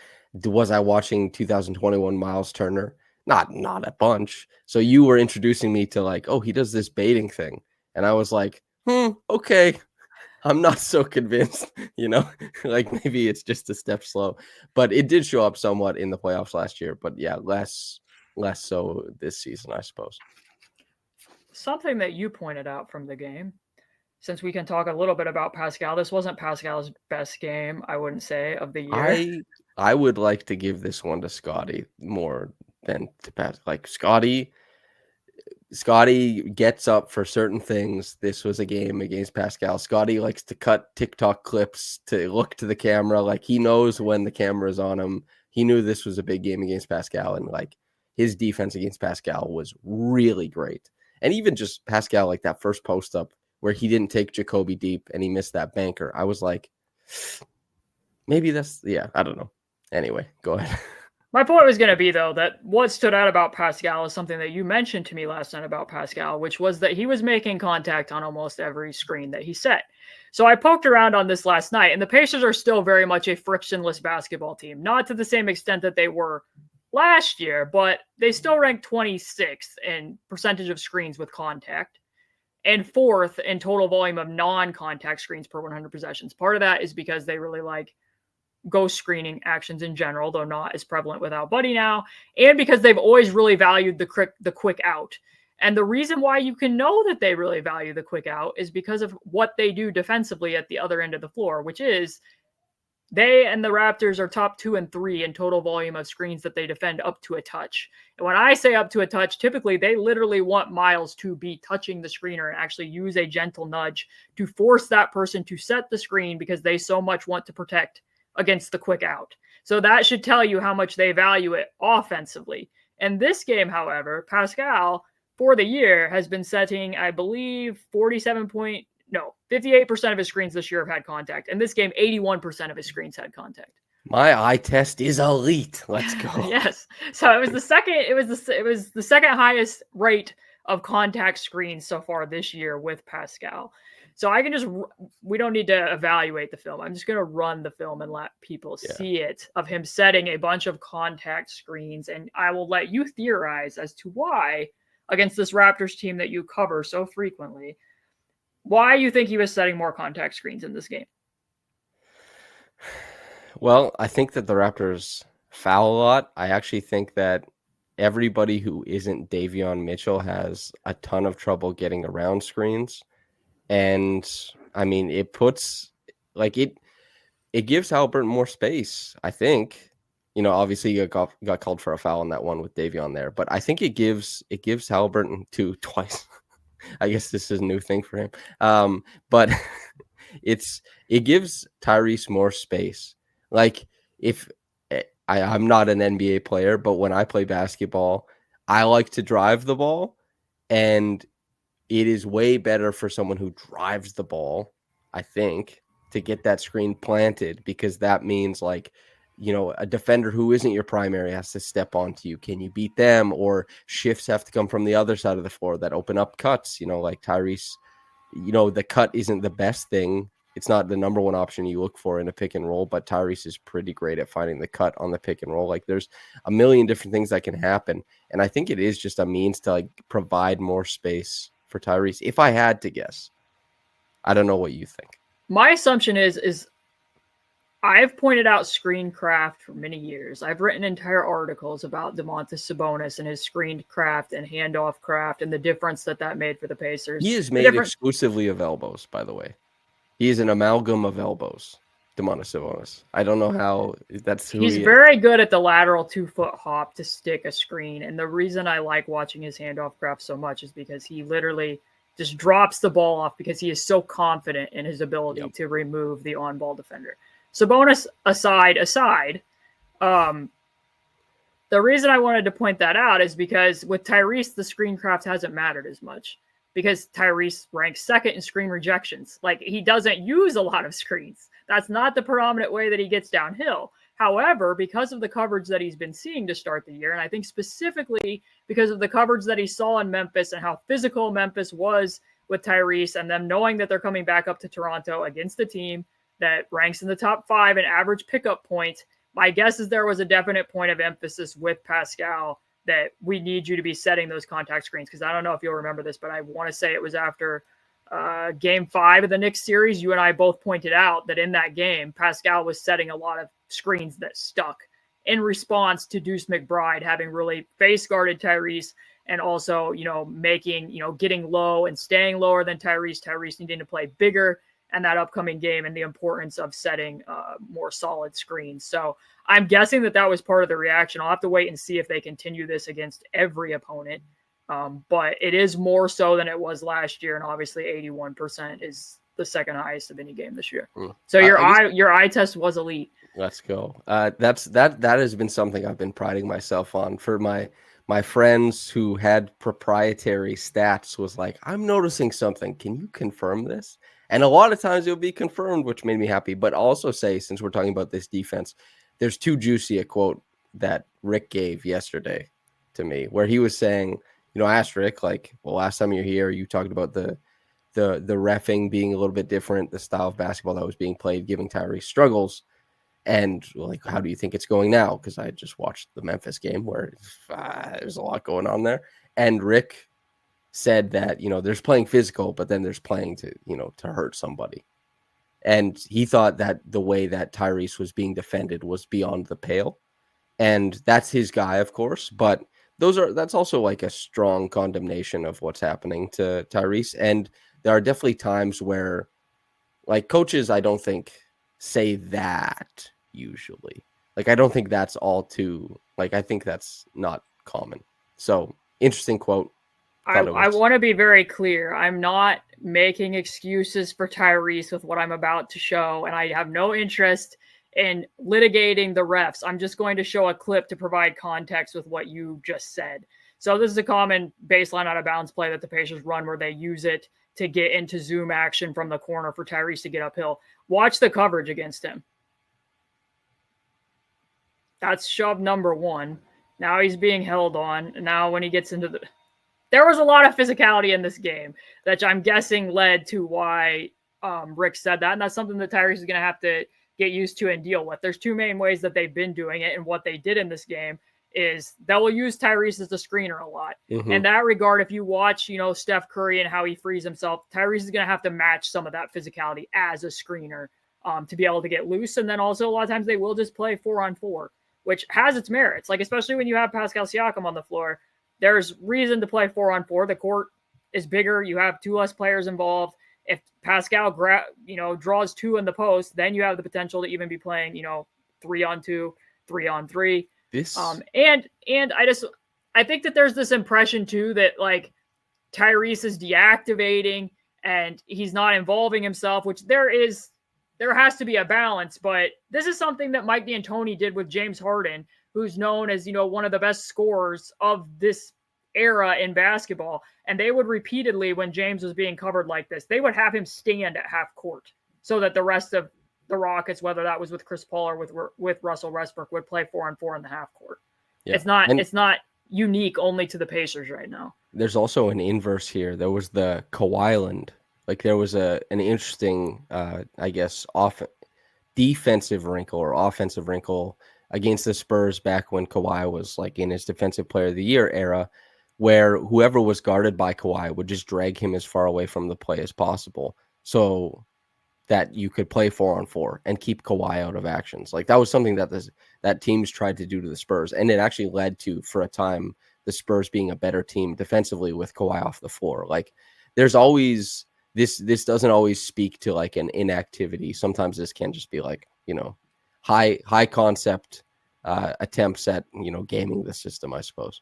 was I watching 2021 Myles Turner? Not a bunch. So you were introducing me to like, oh, he does this baiting thing. And I was like, okay. I'm not so convinced, like maybe it's just a step slow, but it did show up somewhat in the playoffs last year. But yeah, less so this season, I suppose. Something that you pointed out from the game, since we can talk a little bit about Pascal, this wasn't Pascal's best game, I wouldn't say, of the year. I would like to give this one to Scotty more than to Pascal. Like Scotty gets up for certain things. This was a game against Pascal. Scotty likes to cut TikTok clips to look to the camera. Like he knows when the camera is on him. He knew this was a big game against Pascal, and like his defense against Pascal was really great. And even just Pascal, like that first post up where he didn't take Jacoby deep and he missed that banker. I was like, maybe I don't know. Anyway, go ahead. My point was going to be, though, that what stood out about Pascal is something that you mentioned to me last night about Pascal, which was that he was making contact on almost every screen that he set. So I poked around on this last night, and the Pacers are still very much a frictionless basketball team. Not to the same extent that they were last year, but they still rank 26th in percentage of screens with contact and 4th in total volume of non-contact screens per 100 possessions. Part of that is because they really like ghost screening actions in general, though not as prevalent without Buddy now, and because they've always really valued the quick out. And the reason why you can know that they really value the quick out is because of what they do defensively at the other end of the floor, which is they and the Raptors are top 2 and 3 in total volume of screens that they defend up to a touch. And when I say up to a touch, typically they literally want Myles to be touching the screener and actually use a gentle nudge to force that person to set the screen because they so much want to protect against the quick out. So that should tell you how much they value it offensively. And this game, however, Pascal for the year has been setting, I believe, 58% of his screens this year have had contact. And this game, 81% of his screens had contact. My eye test is elite. Let's go. Yes. So it was the second highest rate of contact screens so far this year with Pascal. So we don't need to evaluate the film. I'm just going to run the film and let people see it of him setting a bunch of contact screens. And I will let you theorize as to why, against this Raptors team that you cover so frequently, why you think he was setting more contact screens in this game. Well, I think that the Raptors foul a lot. I actually think that everybody who isn't Davion Mitchell has a ton of trouble getting around screens. And I mean, it gives Halliburton more space, I think. Obviously you got called for a foul on that one with Davion there, but I think it gives Halliburton twice. I guess this is a new thing for him. But it gives Tyrese more space. Like if I'm not an NBA player, but when I play basketball, I like to drive the ball, and it is way better for someone who drives the ball, I think, to get that screen planted, because that means like, a defender who isn't your primary has to step onto you. Can you beat them? Or shifts have to come from the other side of the floor that open up cuts, like Tyrese, the cut isn't the best thing. It's not the number one option you look for in a pick and roll, but Tyrese is pretty great at finding the cut on the pick and roll. Like there's a million different things that can happen. And I think it is just a means to like provide more space for Tyrese. If I had to guess, I don't know what you think. My assumption is I've pointed out screen craft for many years. I've written entire articles about Domantas Sabonis and his screen craft and handoff craft and the difference that made for the Pacers. He is made exclusively of elbows, by the way. He is an amalgam of elbows, Domantas Sabonis. I don't know how that's who he's he is. Very good at the lateral 2-foot hop to stick a screen. And the reason I like watching his handoff craft so much is because he literally just drops the ball off because he is so confident in his ability to remove the on-ball defender. Sabonis aside, the reason I wanted to point that out is because with Tyrese, the screen craft hasn't mattered as much because Tyrese ranks second in screen rejections. Like, he doesn't use a lot of screens. That's not the predominant way that he gets downhill. However, because of the coverage that he's been seeing to start the year, and I think specifically because of the coverage that he saw in Memphis and how physical Memphis was with Tyrese, and them knowing that they're coming back up to Toronto against a team that ranks in the top 5 in average pickup points, my guess is there was a definite point of emphasis with Pascal that we need you to be setting those contact screens. Because I don't know if you'll remember this, but I want to say it was after Game 5 of the Knicks series. You and I both pointed out that in that game, Pascal was setting a lot of screens that stuck in response to Deuce McBride having really face guarded Tyrese and also, making, getting low and staying lower than Tyrese needing to play bigger and that upcoming game and the importance of setting more solid screens. So I'm guessing that was part of the reaction. I'll have to wait and see if they continue this against every opponent. But it is more so than it was last year. And obviously 81% is the second highest of any game this year. So your eye test was elite. Let's go. That has been something I've been priding myself on. For my friends who had proprietary stats was like, I'm noticing something. Can you confirm this? And a lot of times it'll be confirmed, which made me happy. But I'll also say, since we're talking about this defense, there's too juicy a quote that Rick gave yesterday to me, where he was saying, I asked Rick, like, well, last time you're here, you talked about the reffing being a little bit different, the style of basketball that was being played, giving Tyrese struggles. And like, how do you think it's going now? Because I just watched the Memphis game where there's a lot going on there. And Rick said that, there's playing physical, but then there's playing to hurt somebody. And he thought that the way that Tyrese was being defended was beyond the pale. And that's his guy, of course. But that's also like a strong condemnation of what's happening to Tyrese. And there are definitely times where, like, coaches, I don't think say that usually. Like, I don't think that's all too, like, I think that's not common. So, interesting quote. I want to be very clear. I'm not making excuses for Tyrese with what I'm about to show, and I have no interest in litigating the refs. I'm just going to show a clip to provide context with what you just said. So this is a common baseline out of bounds play that the Pacers run where they use it to get into zoom action from the corner for Tyrese to get uphill. Watch the coverage against him. That's shove number 1. Now he's being held on. Now when he gets into there was a lot of physicality in this game that I'm guessing led to why Rick said that. And that's something that Tyrese is going to have to get used to and deal with. There's 2 main ways that they've been doing it. And what they did in this game is they will use Tyrese as a screener a lot. Mm-hmm. In that regard, if you watch, Steph Curry and how he frees himself, Tyrese is going to have to match some of that physicality as a screener to be able to get loose. And then also a lot of times they will just play 4-on-4, which has its merits. Like, especially when you have Pascal Siakam on the floor, there's reason to play 4-on-4. The court is bigger. You have 2 less players involved. If Pascal, draws 2 in the post, then you have the potential to even be playing, 3-on-2, 3-on-3. And I think that there's this impression too that like Tyrese is deactivating and he's not involving himself, which there has to be a balance. But this is something that Mike D'Antoni did with James Harden, who's known as, one of the best scorers of this era in basketball. And they would repeatedly, when James was being covered like this, they would have him stand at half court so that the rest of the Rockets, whether that was with Chris Paul or with Russell Westbrook, would play 4-on-4 in the half court. Yeah. It's not unique only to the Pacers right now. There's also an inverse here. There was the Kawhi Island. Like, there was an interesting, defensive wrinkle or offensive wrinkle against the Spurs back when Kawhi was like in his Defensive Player of the Year era, where whoever was guarded by Kawhi would just drag him as far away from the play as possible so that you could play 4-on-4 and keep Kawhi out of actions. Like, that was something that teams tried to do to the Spurs, and it actually led to, for a time, the Spurs being a better team defensively with Kawhi off the floor. Like, there's always this doesn't always speak to like an inactivity. Sometimes this can just be like, high concept attempts at, gaming the system, I suppose.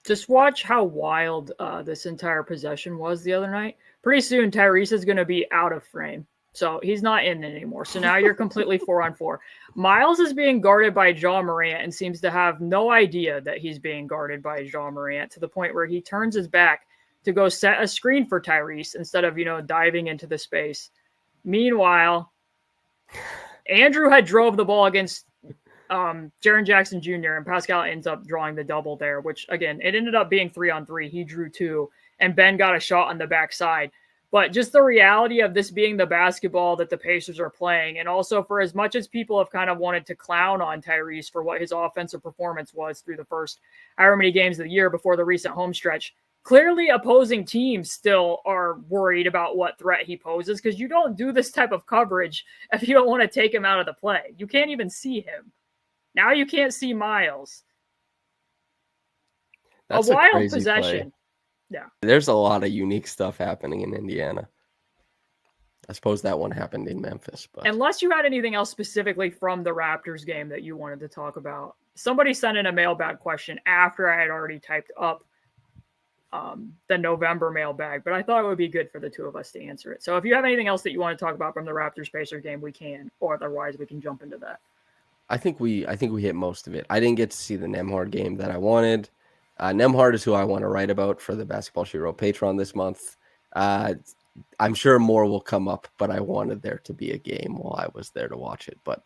Just watch how wild this entire possession was the other night. pretty soon Tyrese is going to be out of frame. So he's not in anymore. So now you're completely 4-on-4. Myles is being guarded by Ja Morant and seems to have no idea that he's being guarded by Ja Morant, to the point where he turns his back to go set a screen for Tyrese instead of, diving into the space. Meanwhile, Andrew had drove the ball against Jaren Jackson Jr. and Pascal ends up drawing the double there, which again, it ended up being 3-on-3. He drew 2 and Ben got a shot on the backside. But just the reality of this being the basketball that the Pacers are playing, and also for as much as people have kind of wanted to clown on Tyrese for what his offensive performance was through the first however many games of the year before the recent home stretch, clearly opposing teams still are worried about what threat he poses, because you don't do this type of coverage if you don't want to take him out of the play. You can't even see him. Now you can't see Myles. That's a wild crazy possession. Play. Yeah. There's a lot of unique stuff happening in Indiana. I suppose that one happened in Memphis. But unless you had anything else specifically from the Raptors game that you wanted to talk about. Somebody sent in a mailbag question after I had already typed up the November mailbag, but I thought it would be good for the two of us to answer it. So if you have anything else that you want to talk about from the Raptors-Pacers game, we can, or otherwise we can jump into that. I think we hit most of it. I didn't get to see the Nembhard game that I wanted. Nembhard is who I want to write about for the Basketball She Wrote Patreon this month. I'm sure more will come up, but I wanted there to be a game while I was there to watch it. But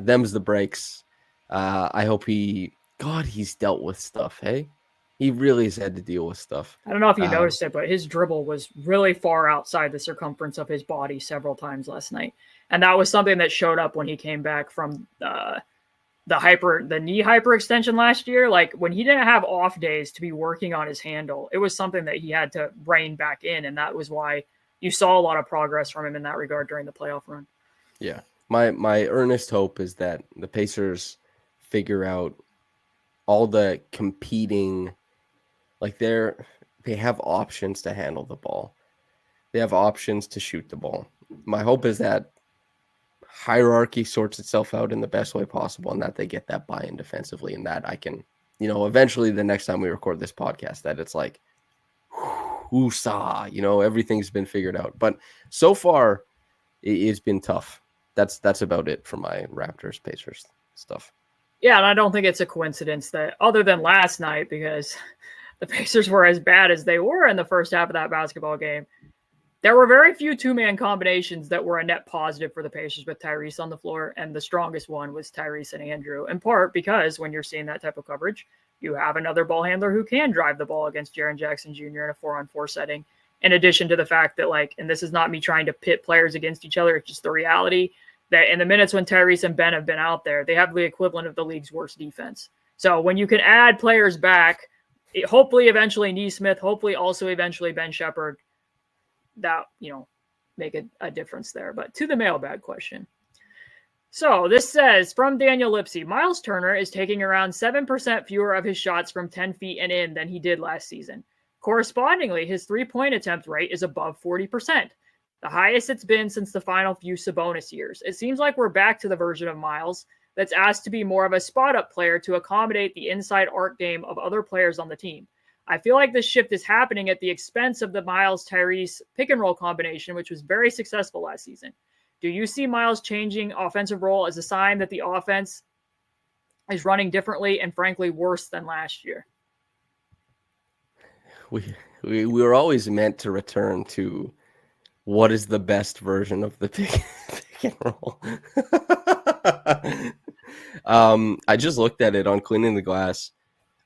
them's the breaks. I hope he's dealt with stuff, hey? He really has had to deal with stuff. I don't know if you noticed it, but his dribble was really far outside the circumference of his body several times last night. And that was something that showed up when he came back from the knee hyperextension last year. Like when he didn't have off days to be working on his handle, it was something that he had to rein back in. And that was why you saw a lot of progress from him in that regard during the playoff run. Yeah. My earnest hope is that the Pacers figure out all the competing, like they have options to handle the ball. They have options to shoot the ball. My hope is that hierarchy sorts itself out in the best way possible and that they get that buy-in defensively, and that I can, eventually the next time we record this podcast, that it's like, woosah, everything's been figured out. But so far, it's been tough. That's about it for my Raptors Pacers stuff. Yeah, and I don't think it's a coincidence that, other than last night, because the Pacers were as bad as they were in the first half of that basketball game, there were very few two-man combinations that were a net positive for the Pacers with Tyrese on the floor, and the strongest one was Tyrese and Andrew, in part because when you're seeing that type of coverage, you have another ball handler who can drive the ball against Jaren Jackson Jr. in a 4-on-4 setting, in addition to the fact that, and this is not me trying to pit players against each other, it's just the reality that in the minutes when Tyrese and Ben have been out there, they have the equivalent of the league's worst defense. So when you can add players back, hopefully eventually Nesmith, hopefully also eventually Ben Shepherd, that, make a difference there. But to the mailbag question. So this says, from Daniel Lipsy, Myles Turner is taking around 7% fewer of his shots from 10 feet and in than he did last season. Correspondingly, his three-point attempt rate is above 40%, the highest it's been since the final few Sabonis years. It seems like we're back to the version of Myles that's asked to be more of a spot-up player to accommodate the inside arc game of other players on the team. I feel like this shift is happening at the expense of the Myles Tyrese pick-and-roll combination, which was very successful last season. Do you see Myles changing offensive role as a sign that the offense is running differently and, frankly, worse than last year? We were always meant to return to what is the best version of the pick and roll. I just looked at it on Cleaning the Glass.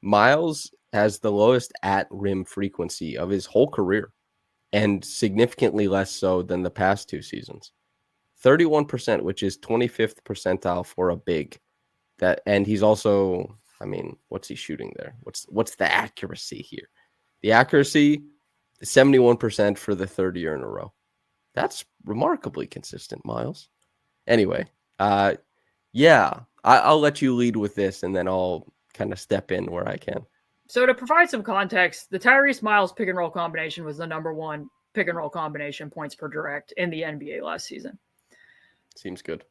Myles has the lowest at rim frequency of his whole career, and significantly less so than the past two seasons. 31%, which is 25th percentile for a big. And he's also, what's he shooting there? What's the accuracy here? The accuracy, 71% for the third year in a row. That's remarkably consistent, Myles. Anyway, I'll let you lead with this, and then I'll kind of step in where I can. So to provide some context, the Tyrese Myles pick and roll combination was the number one pick and roll combination points per direct in the NBA last season. Seems good.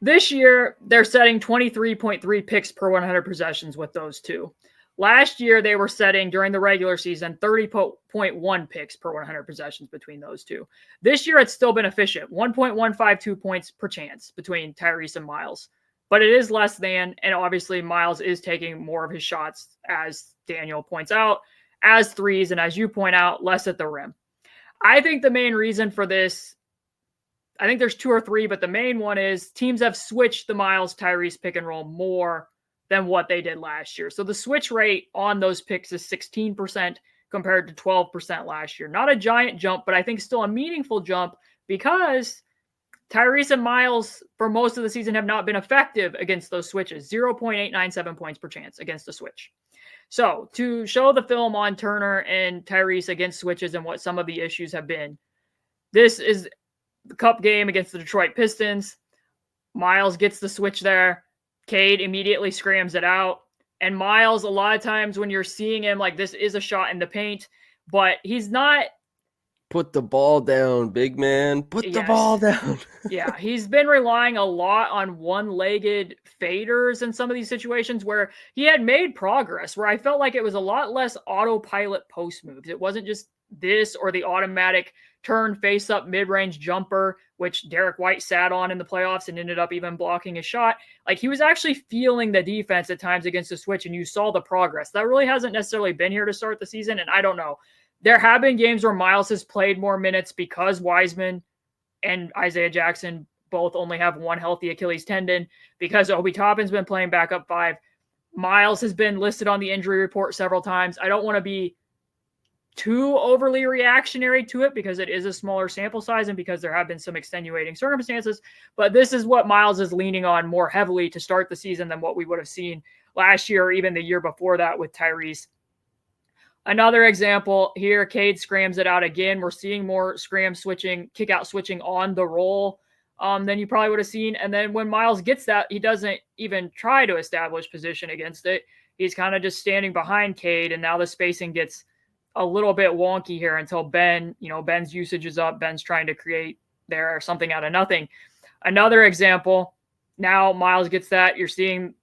This year, they're setting 23.3 picks per 100 possessions with those two. Last year, they were setting during the regular season 30.1 picks per 100 possessions between those two. This year, it's still been efficient, 1.152 points per chance between Tyrese and Myles. But it is less than, and obviously Myles is taking more of his shots, as Daniel points out, as threes, and as you point out, less at the rim. I think the main reason for this, I think there's 2 or 3, but the main one is teams have switched the Myles Tyrese pick and roll more than what they did last year. So the switch rate on those picks is 16% compared to 12% last year. Not a giant jump, but I think still a meaningful jump because Tyrese and Myles for most of the season have not been effective against those switches. 0.897 points per chance against a switch. So to show the film on Turner and Tyrese against switches and what some of the issues have been, this is the Cup game against the Detroit Pistons. Myles gets the switch there. Cade immediately scrams it out. And Myles, a lot of times when you're seeing him, like this is a shot in the paint, but he's not. Put the ball down, big man. Put the ball down. Yeah, he's been relying a lot on one-legged faders in some of these situations where he had made progress, where I felt like it was a lot less autopilot post moves. It wasn't just this or the automatic turn face-up mid-range jumper, which Derek White sat on in the playoffs and ended up even blocking a shot. Like, he was actually feeling the defense at times against the switch, and you saw the progress. That really hasn't necessarily been here to start the season, and I don't know. There have been games where Myles has played more minutes because Wiseman and Isaiah Jackson both only have one healthy Achilles tendon, because Obi Toppin's been playing backup 5. Myles has been listed on the injury report several times. I don't want to be too overly reactionary to it because it is a smaller sample size and because there have been some extenuating circumstances, but this is what Myles is leaning on more heavily to start the season than what we would have seen last year or even the year before that with Tyrese. Another example here, Cade scrams it out again. We're seeing more scram switching, kick out switching on the roll than you probably would have seen. And then when Myles gets that, he doesn't even try to establish position against it. He's kind of just standing behind Cade, and now the spacing gets a little bit wonky here until Ben's usage is up. Ben's trying to create there something out of nothing. Another example, now Myles gets that. You're seeing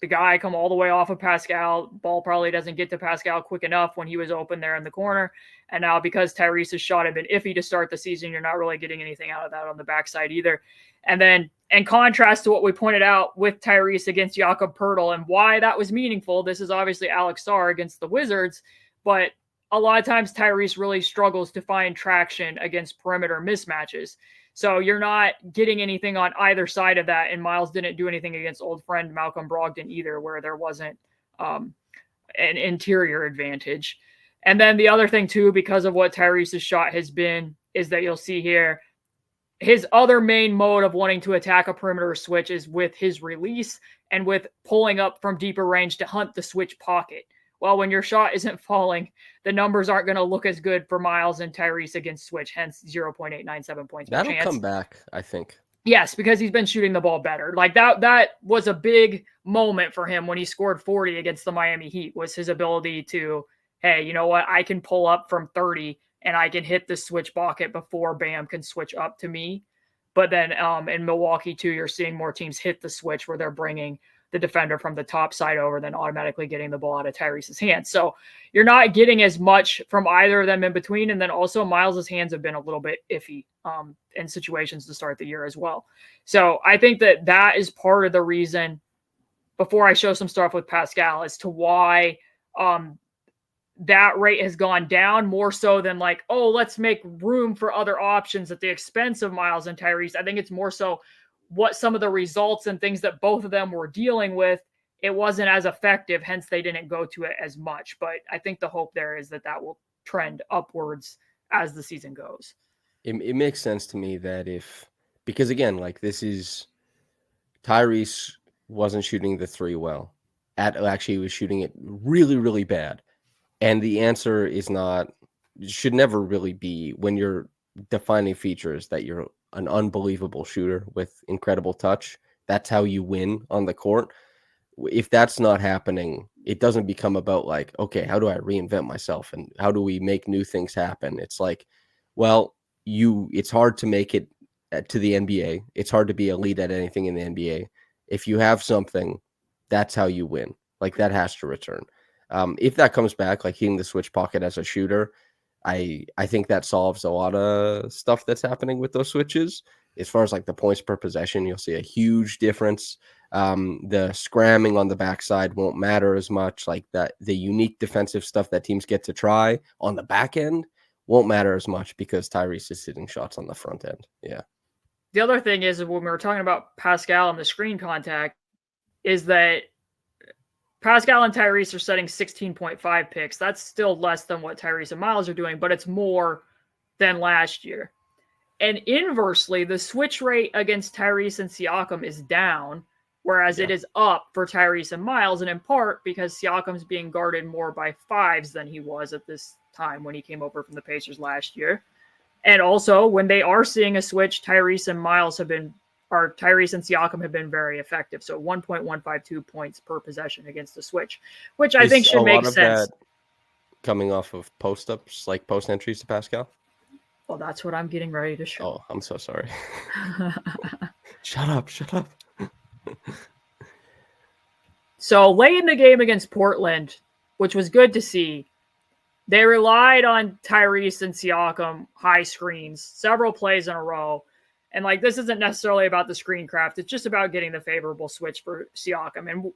the guy come all the way off of Pascal. Ball probably doesn't get to Pascal quick enough when he was open there in the corner. And now because Tyrese's shot had been iffy to start the season, you're not really getting anything out of that on the backside either. And then in contrast to what we pointed out with Tyrese against Jakob Poeltl and why that was meaningful, this is obviously Alex Sarr against the Wizards, but a lot of times Tyrese really struggles to find traction against perimeter mismatches. So you're not getting anything on either side of that. And Myles didn't do anything against old friend Malcolm Brogdon either, where there wasn't an interior advantage. And then the other thing too, because of what Tyrese's shot has been, is that you'll see here, his other main mode of wanting to attack a perimeter switch is with his release and with pulling up from deeper range to hunt the switch pocket. Well, when your shot isn't falling, the numbers aren't going to look as good for Myles and Tyrese against switch, hence 0.897 points per chance. That'll come back, I think. Yes, because he's been shooting the ball better. Like that was a big moment for him when he scored 40 against the Miami Heat, was his ability to, hey, you know what? I can pull up from 30 and I can hit the switch pocket before Bam can switch up to me. But then in Milwaukee too, you're seeing more teams hit the switch where they're bringing the defender from the top side over, then automatically getting the ball out of Tyrese's hands. So you're not getting as much from either of them in between. And then also Myles's hands have been a little bit iffy in situations to start the year as well. So I think that is part of the reason, before I show some stuff with Pascal, as to why that rate has gone down more so than like, oh, let's make room for other options at the expense of Myles and Tyrese. I think it's more so what some of the results and things that both of them were dealing with, it wasn't as effective, hence they didn't go to it as much. But I think the hope there is that will trend upwards as the season goes. It makes sense to me that because again, like this is, Tyrese wasn't shooting the 3 well. Actually, he was shooting it really, really bad. And the answer should never really be, when you're defining features, that you're an unbelievable shooter with incredible touch. That's how you win on the court. If that's not happening, it doesn't become about like, okay, how do I reinvent myself and how do we make new things happen? It's like, well, it's hard to make it to the NBA. It's hard to be elite at anything in the NBA. If you have something, that's how you win. Like that has to return. If that comes back, like hitting the switch pocket as a shooter, I think that solves a lot of stuff that's happening with those switches. As far as like the points per possession, you'll see a huge difference. The scramming on the backside won't matter as much. Like that, the unique defensive stuff that teams get to try on the back end won't matter as much because Tyrese is hitting shots on the front end. Yeah. The other thing is when we were talking about Pascal and the screen contact, is that Pascal and Tyrese are setting 16.5 picks. That's still less than what Tyrese and Myles are doing, but it's more than last year. And inversely, the switch rate against Tyrese and Siakam is down, whereas it is up for Tyrese and Myles, and in part because Siakam's being guarded more by fives than he was at this time when he came over from the Pacers last year. And also, when they are seeing a switch, Tyrese and Siakam have been very effective. So 1.152 points per possession against the switch, which I think should make sense. Coming off of post-ups, like post entries to Pascal? Well, that's what I'm getting ready to show. Oh, I'm so sorry. Shut up. So late in the game against Portland, which was good to see, they relied on Tyrese and Siakam high screens, several plays in a row. And like, this isn't necessarily about the screen craft. It's just about getting the favorable switch for Siakam. And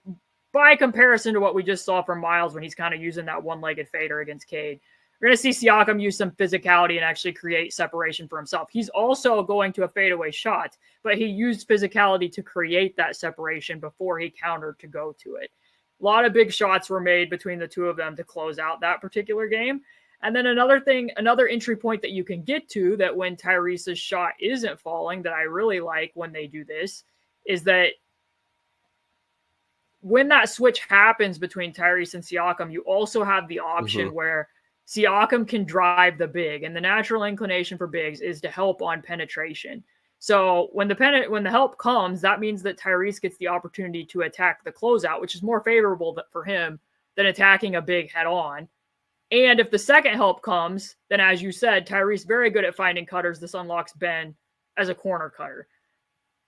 by comparison to what we just saw from Myles when he's kind of using that one-legged fader against Cade, we're going to see Siakam use some physicality and actually create separation for himself. He's also going to a fadeaway shot, but he used physicality to create that separation before he countered to go to it. A lot of big shots were made between the two of them to close out that particular game. And then another entry point that you can get to that when Tyrese's shot isn't falling that I really like when they do this is that when that switch happens between Tyrese and Siakam, you also have the option where Siakam can drive the big, and the natural inclination for bigs is to help on penetration. So when the help comes, that means that Tyrese gets the opportunity to attack the closeout, which is more favorable for him than attacking a big head on. And if the second help comes, then as you said, Tyrese very good at finding cutters. This unlocks Ben as a corner cutter.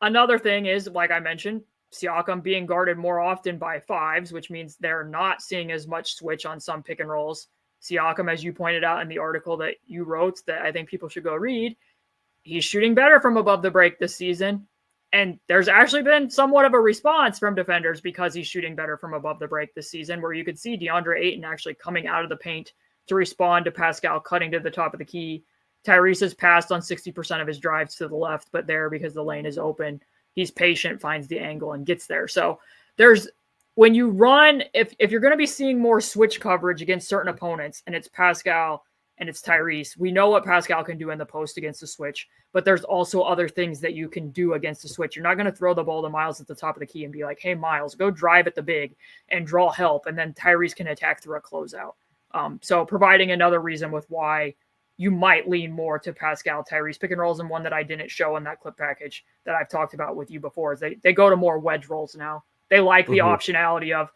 Another thing is, like I mentioned, Siakam being guarded more often by fives, which means they're not seeing as much switch on some pick and rolls. Siakam, as you pointed out in the article that you wrote that I think people should go read, he's shooting better from above the break this season. And there's actually been somewhat of a response from defenders because he's shooting better from above the break this season, where you could see DeAndre Ayton actually coming out of the paint to respond to Pascal cutting to the top of the key. Tyrese has passed on 60% of his drives to the left, but there, because the lane is open, he's patient, finds the angle, and gets there. So when you run, if you're going to be seeing more switch coverage against certain opponents, and it's Pascal and it's Tyrese, we know what Pascal can do in the post against the switch, but there's also other things that you can do against the switch. You're not going to throw the ball to Myles at the top of the key and be like, hey, Myles, go drive at the big and draw help, and then Tyrese can attack through a closeout. So providing another reason with why you might lean more to Pascal Tyrese pick and rolls, and one that I didn't show in that clip package that I've talked about with you before is they go to more wedge rolls now. They like the optionality of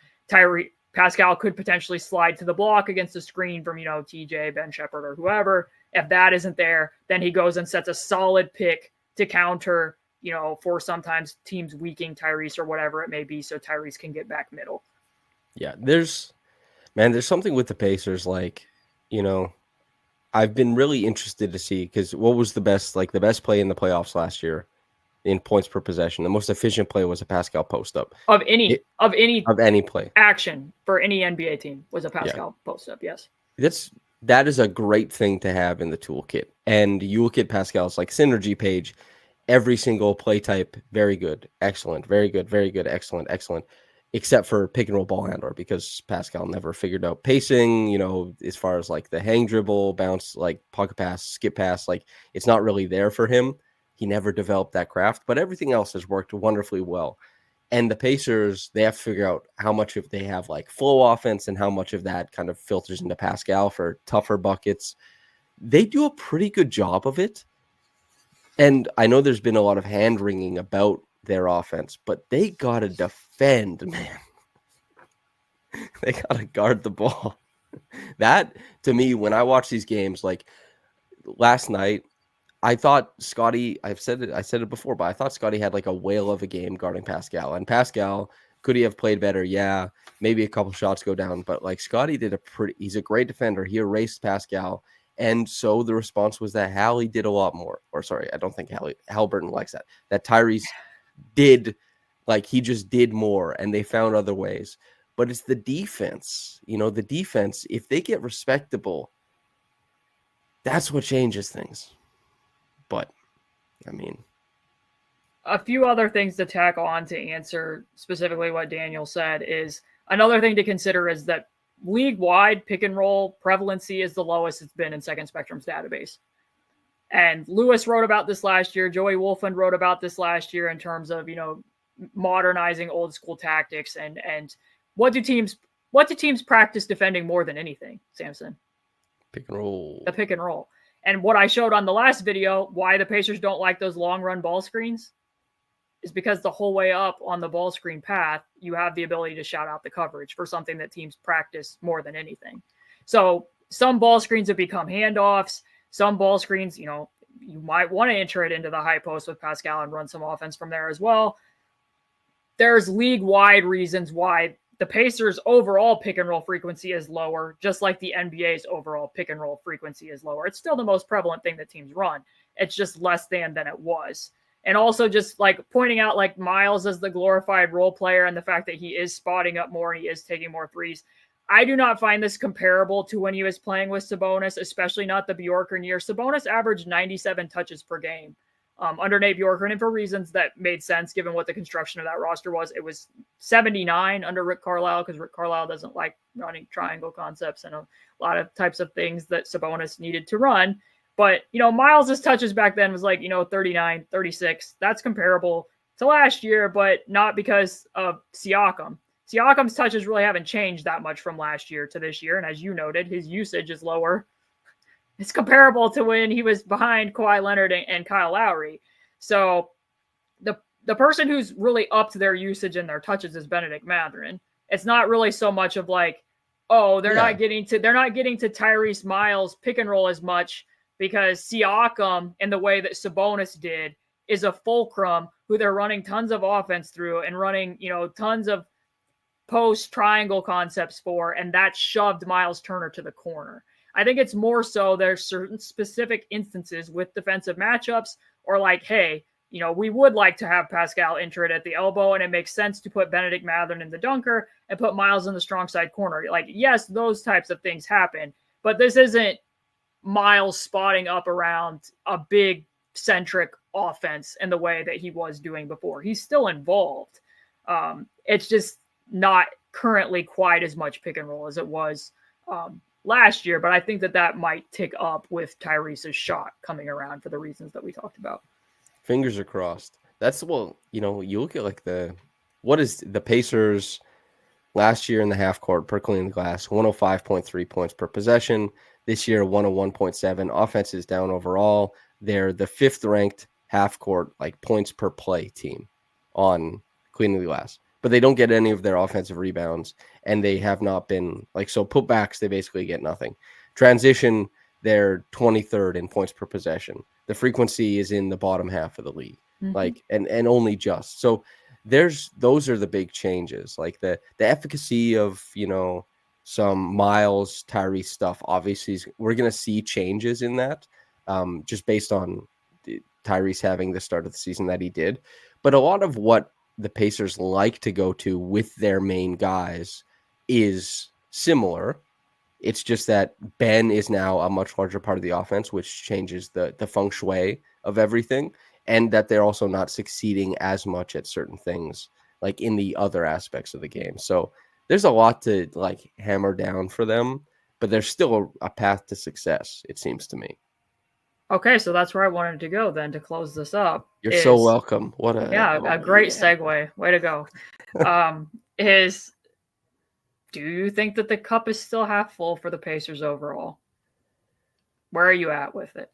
Pascal could potentially slide to the block against a screen from, TJ, Ben Shepherd, or whoever. If that isn't there, then he goes and sets a solid pick to counter, for sometimes teams weakening Tyrese or whatever it may be, so Tyrese can get back middle. Yeah, there's something with the Pacers, like, I've been really interested to see, because what was the best play in the playoffs last year in points per possession? The most efficient play was a Pascal post up of any play action for any NBA team was a Pascal post up. Yes, that is a great thing to have in the toolkit. And you look at Pascal's synergy page, every single play type, very good, excellent, very good, excellent, except for pick and roll ball handler, because Pascal never figured out pacing, as far as the hang dribble, bounce, pocket pass, skip pass, it's not really there for him. He never developed that craft, but everything else has worked wonderfully well. And the Pacers, they have to figure out how much of they have flow offense and how much of that kind of filters into Pascal for tougher buckets. They do a pretty good job of it. And I know there's been a lot of hand wringing about their offense, but they got to defend, man. They got to guard the ball. That, to me, when I watch these games, last night, I thought Scotty, I said it before, but I thought Scotty had a whale of a game guarding Pascal. And Pascal Could he have played better? Yeah, maybe a couple shots go down, but like Scotty did he's a great defender. He erased Pascal. And so the response was that Hallie did a lot more. Or sorry, I don't think Halliburton likes that. That Tyrese did, like, he just did more, and they found other ways. But it's the defense. The defense, if they get respectable, that's what changes things. But, I mean, a few other things to tack on to answer specifically what Daniel said is another thing to consider is that league-wide pick and roll prevalency is the lowest it's been in Second Spectrum's database. And Lewis wrote about this last year. Joey Wolfland wrote about this last year in terms of, modernizing old school tactics and what do teams practice defending more than anything, Samson? Pick and roll. The pick and roll. And what I showed on the last video, why the Pacers don't like those long run ball screens, is because the whole way up on the ball screen path, you have the ability to shout out the coverage for something that teams practice more than anything. So some ball screens have become handoffs. Some ball screens, you might want to enter it into the high post with Pascal and run some offense from there as well. There's league-wide reasons why the Pacers' overall pick and roll frequency is lower, just like the NBA's overall pick and roll frequency is lower. It's still the most prevalent thing that teams run. It's just less than it was. And also just like pointing out like Myles as the glorified role player and the fact that he is spotting up more and he is taking more threes. I do not find this comparable to when he was playing with Sabonis, especially not the Bjorkgren year. Sabonis averaged 97 touches per game under Nate Bjorkgren, and for reasons that made sense given what the construction of that roster was. It was 79 under Rick Carlisle because Rick Carlisle doesn't like running triangle concepts and a lot of types of things that Sabonis needed to run. But, Myles' touches back then was like, 39, 36. That's comparable to last year, but not because of Siakam. Siakam's touches really haven't changed that much from last year to this year. And as you noted, his usage is lower. It's comparable to when he was behind Kawhi Leonard and Kyle Lowry. So the person who's really upped their usage and their touches is Benedict Mathurin. It's not really so much of like, they're not getting to Tyrese Myles pick and roll as much because Siakam, in the way that Sabonis did, is a fulcrum who they're running tons of offense through and running, tons of post triangle concepts for, and that shoved Myles Turner to the corner. I think it's more so there's certain specific instances with defensive matchups or like, hey, we would like to have Pascal enter it at the elbow, and it makes sense to put Benedict Mathurin in the dunker and put Myles in the strong side corner. Like, yes, those types of things happen, but this isn't Myles spotting up around a big centric offense in the way that he was doing before. He's still involved. It's just not currently quite as much pick and roll as it was last year, but I think that might tick up with Tyrese's shot coming around for the reasons that we talked about. Fingers are crossed. That's, well, you look at like what is the Pacers last year in the half court per clean glass, 105.3 points per possession. This year, 101.7. Offense is down overall. They're the 5th ranked half court, like points per play team on cleaning the glass, but they don't get any of their offensive rebounds, and they have not been so putbacks. They basically get nothing. Transition, they're 23rd in points per possession. The frequency is in the bottom half of the league, and only just. So those are the big changes, like the efficacy of, some Myles Tyrese stuff. Obviously, we're going to see changes in that just based on Tyrese having the start of the season that he did. But a lot of what the Pacers like to go to with their main guys is similar. It's just that Ben is now a much larger part of the offense, which changes the feng shui of everything, and that they're also not succeeding as much at certain things like in the other aspects of the game. So there's a lot to hammer down for them, but there's still a path to success, it seems to me. Okay, so that's where I wanted to go then to close this up. You're so welcome. What a great segue. Way to go. Do you think that the cup is still half full for the Pacers overall? Where are you at with it?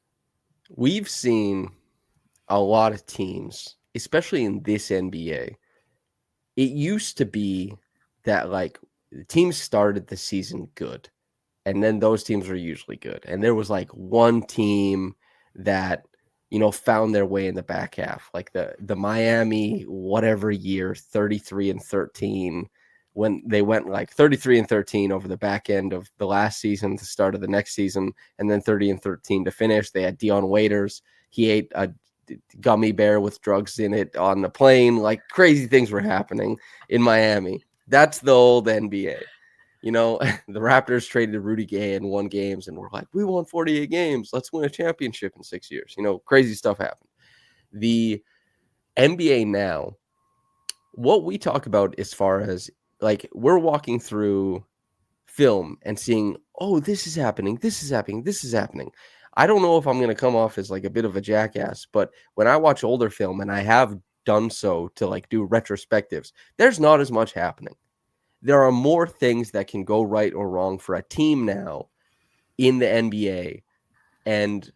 We've seen a lot of teams, especially in this NBA. It used to be that teams started the season good, and then those teams were usually good. And there was one team that found their way in the back half, like the Miami whatever year, 33-13, when they went like 33-13 over the back end of the last season, the start of the next season, and then 30-13 to finish. They had Dion Waiters. He ate a gummy bear with drugs in it on the plane. Like crazy things were happening in Miami. That's the old NBA. The Raptors traded Rudy Gay and won games, and we're like, we won 48 games. Let's win a championship in 6 years. Crazy stuff happened. The NBA now, what we talk about as far as like we're walking through film and seeing, oh, this is happening, this is happening, this is happening. I don't know if I'm going to come off as like a bit of a jackass, but when I watch older film, and I have done so to like do retrospectives, there's not as much happening. There are more things that can go right or wrong for a team now in the NBA, and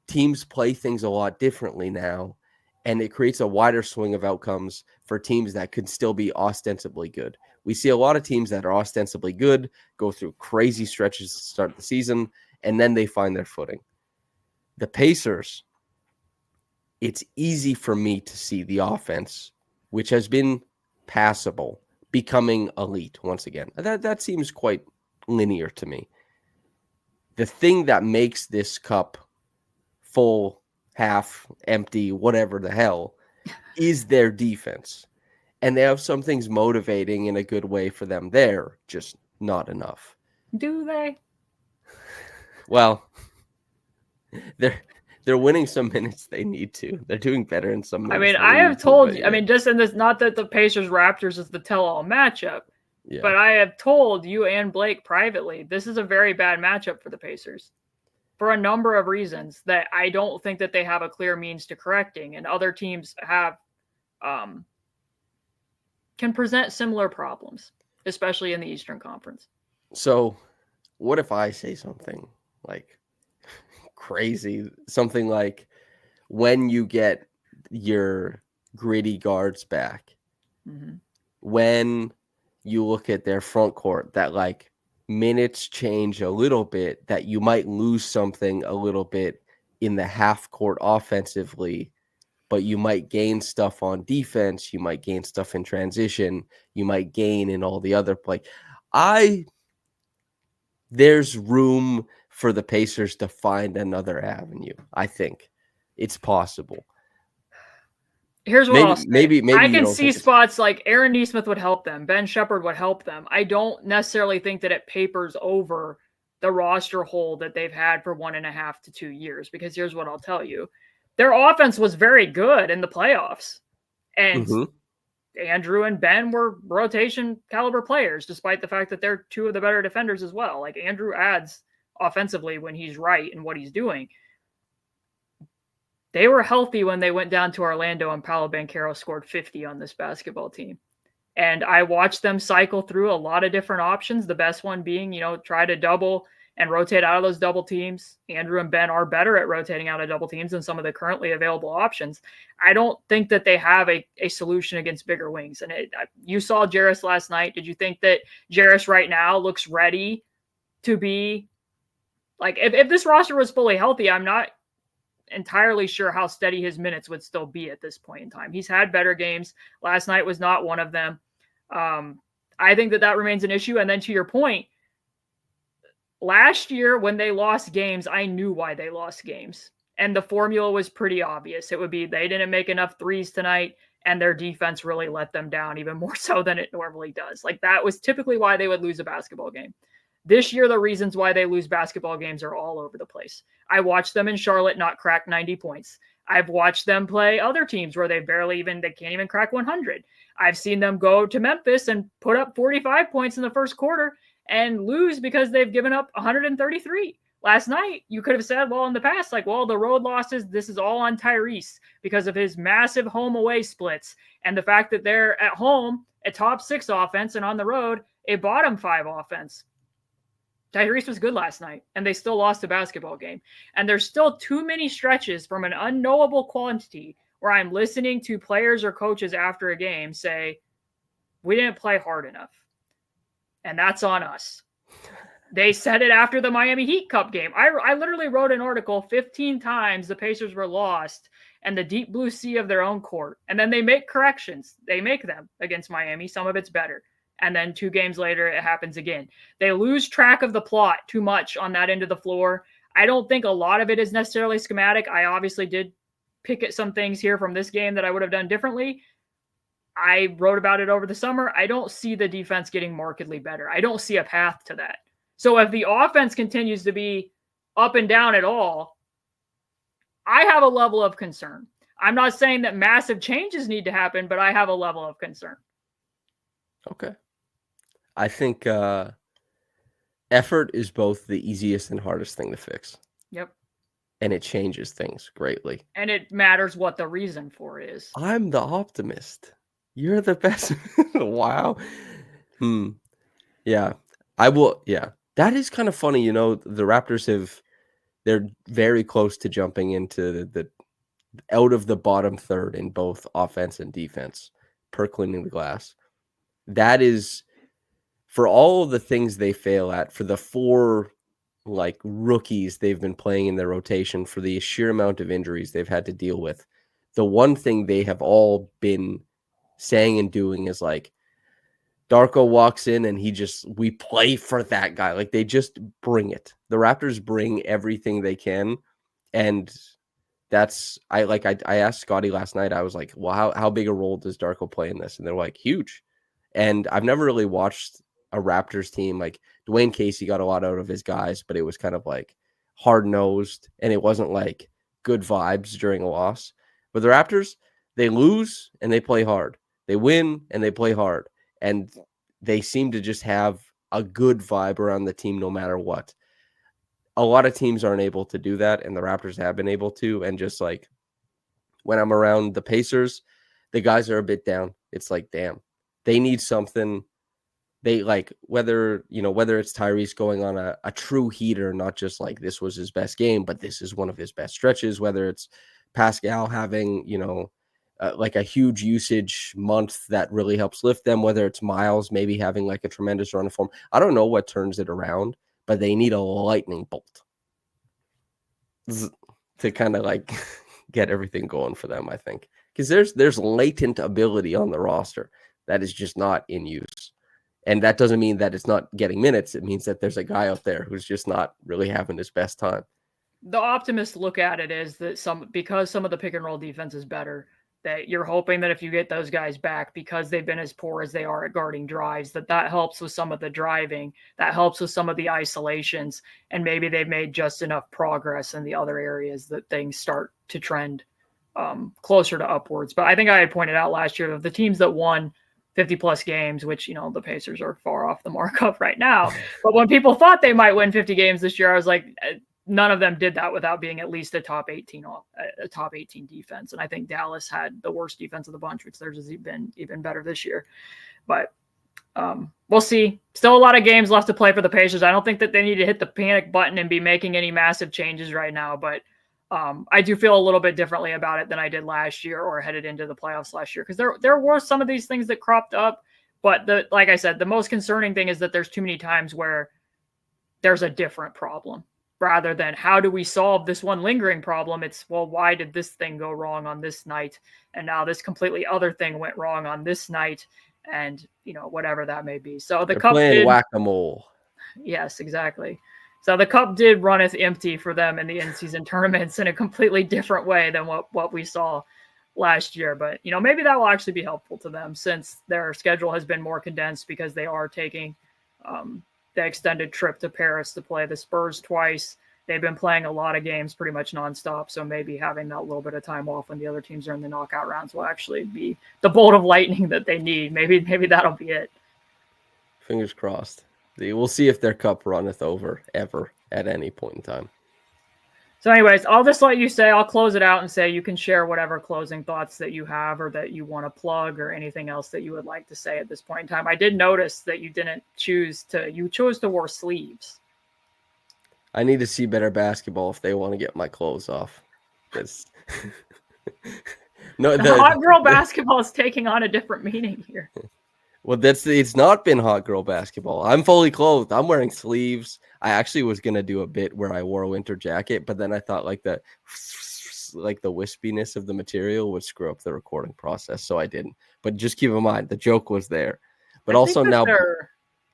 teams play things a lot differently now, and it creates a wider swing of outcomes for teams that could still be ostensibly good. We see a lot of teams that are ostensibly good go through crazy stretches to start the season, and then they find their footing. The Pacers, it's easy for me to see the offense, which has been passable, becoming elite once again. That seems quite linear to me. The thing that makes this cup full, half, empty, whatever the hell, is their defense. And they have some things motivating in a good way for them there, just not enough. Do they? Well, they're winning some minutes they need to. They're doing better in some minutes. I mean, I have told you, just in this, not that the Pacers-Raptors is the tell-all matchup, but I have told you and Blake privately, this is a very bad matchup for the Pacers for a number of reasons that I don't think that they have a clear means to correcting, and other teams have can present similar problems, especially in the Eastern Conference. So what if I say something like crazy, something like when you get your gritty guards back, when you look at their front court, that like minutes change a little bit, that you might lose something a little bit in the half court offensively, but you might gain stuff on defense. You might gain stuff in transition. You might gain in all the other play. There's room for the Pacers to find another avenue. I think it's possible. Here's what I'll say. Maybe I can see spots like Aaron Nesmith would help them. Ben Shepherd would help them. I don't necessarily think that it papers over the roster hole that they've had for 1.5 to 2 years, because here's what I'll tell you. Their offense was very good in the playoffs. And Andrew and Ben were rotation caliber players, despite the fact that they're two of the better defenders as well. Like Andrew adds offensively when he's right and what he's doing. They were healthy when they went down to Orlando and Paolo Banchero scored 50 on this basketball team. And I watched them cycle through a lot of different options. The best one being, try to double and rotate out of those double teams. Andrew and Ben are better at rotating out of double teams than some of the currently available options. I don't think that they have a solution against bigger wings. And you saw Jarris last night. Did you think that Jarris right now looks ready to be like, if this roster was fully healthy, I'm not entirely sure how steady his minutes would still be at this point in time. He's had better games. Last night was not one of them. I think that remains an issue. And then to your point, last year when they lost games, I knew why they lost games. And the formula was pretty obvious. It would be they didn't make enough threes tonight, and their defense really let them down even more so than it normally does. Like that was typically why they would lose a basketball game. This year, the reasons why they lose basketball games are all over the place. I watched them in Charlotte not crack 90 points. I've watched them play other teams where they can't even crack 100. I've seen them go to Memphis and put up 45 points in the first quarter and lose because they've given up 133. Last night, you could have said, well, in the past, like, well, the road losses, this is all on Tyrese because of his massive home-away splits and the fact that they're at home a top 6 offense and on the road a bottom 5 offense. Tyrese was good last night, and they still lost a basketball game. And there's still too many stretches from an unknowable quantity where I'm listening to players or coaches after a game say, we didn't play hard enough. And that's on us. They said it after the Miami Heat Cup game. I literally wrote an article 15 times the Pacers were lost and the deep blue sea of their own court. And then they make corrections. They make them against Miami. Some of it's better. And then 2 games later, it happens again. They lose track of the plot too much on that end of the floor. I don't think a lot of it is necessarily schematic. I obviously did pick at some things here from this game that I would have done differently. I wrote about it over the summer. I don't see the defense getting markedly better. I don't see a path to that. So if the offense continues to be up and down at all, I have a level of concern. I'm not saying that massive changes need to happen, but I have a level of concern. Okay. I think effort is both the easiest and hardest thing to fix. Yep. And it changes things greatly. And it matters what the reason for it is. I'm the optimist. You're the best. Wow. Yeah. I will. Yeah. That is kind of funny. You know, the Raptors they're very close to jumping into the out of the bottom third in both offense and defense per cleaning the glass. That is, for all of the things they fail at, for the 4 like rookies they've been playing in their rotation, for the sheer amount of injuries they've had to deal with, the one thing they have all been saying and doing is like, Darko walks in and we play for that guy. Like, they just bring it. The Raptors bring everything they can. And that's, I asked Scotty last night, I was like, well, how big a role does Darko play in this? And they're like, huge. And I've never really watched a Raptors team. Like, Dwayne Casey got a lot out of his guys, but it was kind of like hard-nosed, and it wasn't like good vibes during a loss. But the Raptors, they lose and they play hard. They win and they play hard. And they seem to just have a good vibe around the team no matter what. A lot of teams aren't able to do that, and the Raptors have been able to. And just like when I'm around the Pacers, the guys are a bit down. It's like, damn, they need something. They like whether it's Tyrese going on a true heater, not just like this was his best game, but this is one of his best stretches, whether it's Pascal having, like a huge usage month that really helps lift them, whether it's Myles maybe having like a tremendous run of form. I don't know what turns it around, but they need a lightning bolt to kind of like get everything going for them, I think. Because there's latent ability on the roster that is just not in use. And that doesn't mean that it's not getting minutes. It means that there's a guy out there who's just not really having his best time. The optimist look at it is that because some of the pick and roll defense is better, that you're hoping that if you get those guys back, because they've been as poor as they are at guarding drives, that helps with some of the driving, that helps with some of the isolations, and maybe they've made just enough progress in the other areas that things start to trend closer to upwards. But I think I had pointed out last year that the teams that won 50-plus games, which, the Pacers are far off the mark of right now, but when people thought they might win 50 games this year, I was like, none of them did that without being at least a top 18 defense. And I think Dallas had the worst defense of the bunch, which theirs has been even better this year. But we'll see. Still a lot of games left to play for the Pacers. I don't think that they need to hit the panic button and be making any massive changes right now. But I do feel a little bit differently about it than I did last year or headed into the playoffs last year. Because there were some of these things that cropped up. But like I said, the most concerning thing is that there's too many times where there's a different problem. Rather than how do we solve this one lingering problem, it's, well, why did this thing go wrong on this night? And now this completely other thing went wrong on this night, and, whatever that may be. So the cup playing whack-a-mole. Yes, exactly. So the cup did runneth empty for them in the in-season tournaments in a completely different way than what we saw last year. But, maybe that will actually be helpful to them since their schedule has been more condensed because they are taking the extended trip to Paris to play the Spurs twice. They've been playing a lot of games pretty much nonstop. So maybe having that little bit of time off when the other teams are in the knockout rounds will actually be the bolt of lightning that they need. Maybe that'll be it. Fingers crossed. We'll see if their cup runneth over ever at any point in time. So anyways, I'll just let you say, I'll close it out and say you can share whatever closing thoughts that you have or that you want to plug or anything else that you would like to say at this point in time. I did notice that you chose to wear sleeves. I need to see better basketball if they want to get my clothes off. No, hot girl basketball is taking on a different meaning here. Well, it's not been hot girl basketball. I'm fully clothed. I'm wearing sleeves. I actually was gonna do a bit where I wore a winter jacket, but then I thought like the wispiness of the material would screw up the recording process, so I didn't. But just keep in mind the joke was there. But I also think that now,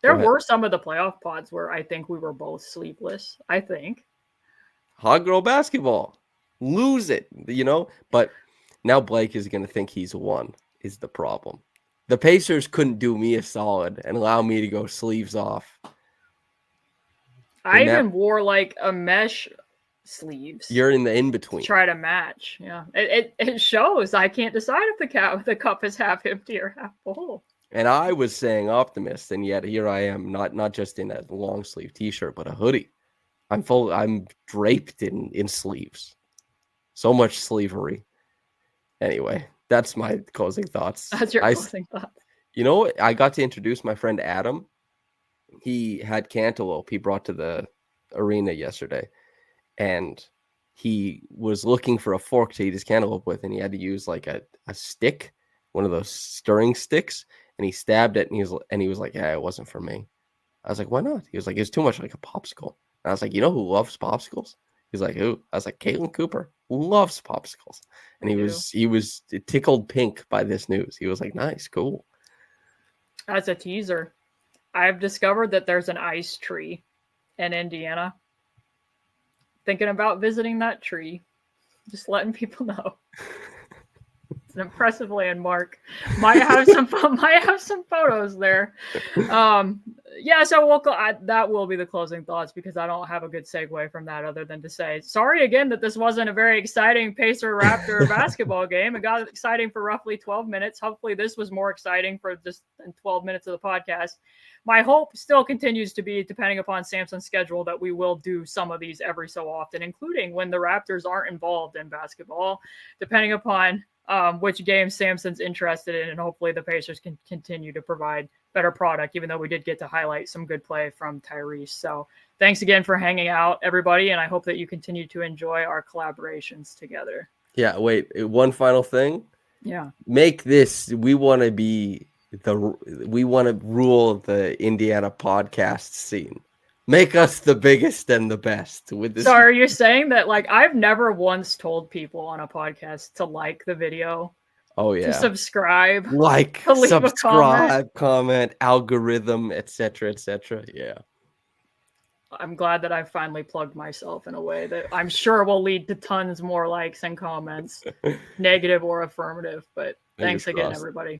there were some of the playoff pods where I think we were both sleeveless. I think. hot girl basketball, lose it, But now Blake is gonna think he's won. Is the problem? The Pacers couldn't do me a solid and allow me to go sleeves off. I even wore like a mesh sleeves. You're in the in-between. Try to match. Yeah. It shows. I can't decide if the cup is half empty or half full. And I was saying optimist, and yet here I am, not just in a long sleeve t-shirt, but a hoodie. I'm draped in sleeves. So much sleevery. Anyway, that's my closing thoughts. That's your closing thoughts. I got to introduce my friend Adam. He had cantaloupe he brought to the arena yesterday, and he was looking for a fork to eat his cantaloupe with, and he had to use like a stick, one of those stirring sticks, and he stabbed it, and he was like, yeah, it wasn't for me. I was like, why not? He was like, it's too much like a popsicle. And I was like, you know who loves popsicles? He's like, who? I was like, Caitlin Cooper loves popsicles. And he was tickled pink by this news. He was like, nice, cool. As a teaser, I've discovered that there's an ice tree in Indiana. Thinking about visiting that tree. Just letting people know. It's an impressive landmark. Might have some photos there. Yeah, so that will be the closing thoughts, because I don't have a good segue from that other than to say sorry again that this wasn't a very exciting Pacer Raptor basketball game. It got exciting for roughly 12 minutes. Hopefully this was more exciting for just 12 minutes of the podcast. My hope still continues to be, depending upon Samson's schedule, that we will do some of these every so often, including when the Raptors aren't involved in basketball, depending upon which game Samson's interested in, and hopefully the Pacers can continue to provide better product, even though we did get to highlight some good play from Tyrese. So thanks again for hanging out, everybody, and I hope that you continue to enjoy our collaborations together. Yeah, wait, one final thing. Yeah. We want to rule the Indiana podcast scene. Make us the biggest and the best with this. So are you saying that, like, I've never once told people on a podcast to like the video? Oh yeah. To subscribe. Like, subscribe, comment, algorithm, etc., etc. Yeah. I'm glad that I finally plugged myself in a way that I'm sure will lead to tons more likes and comments, negative or affirmative. But thanks again, everybody.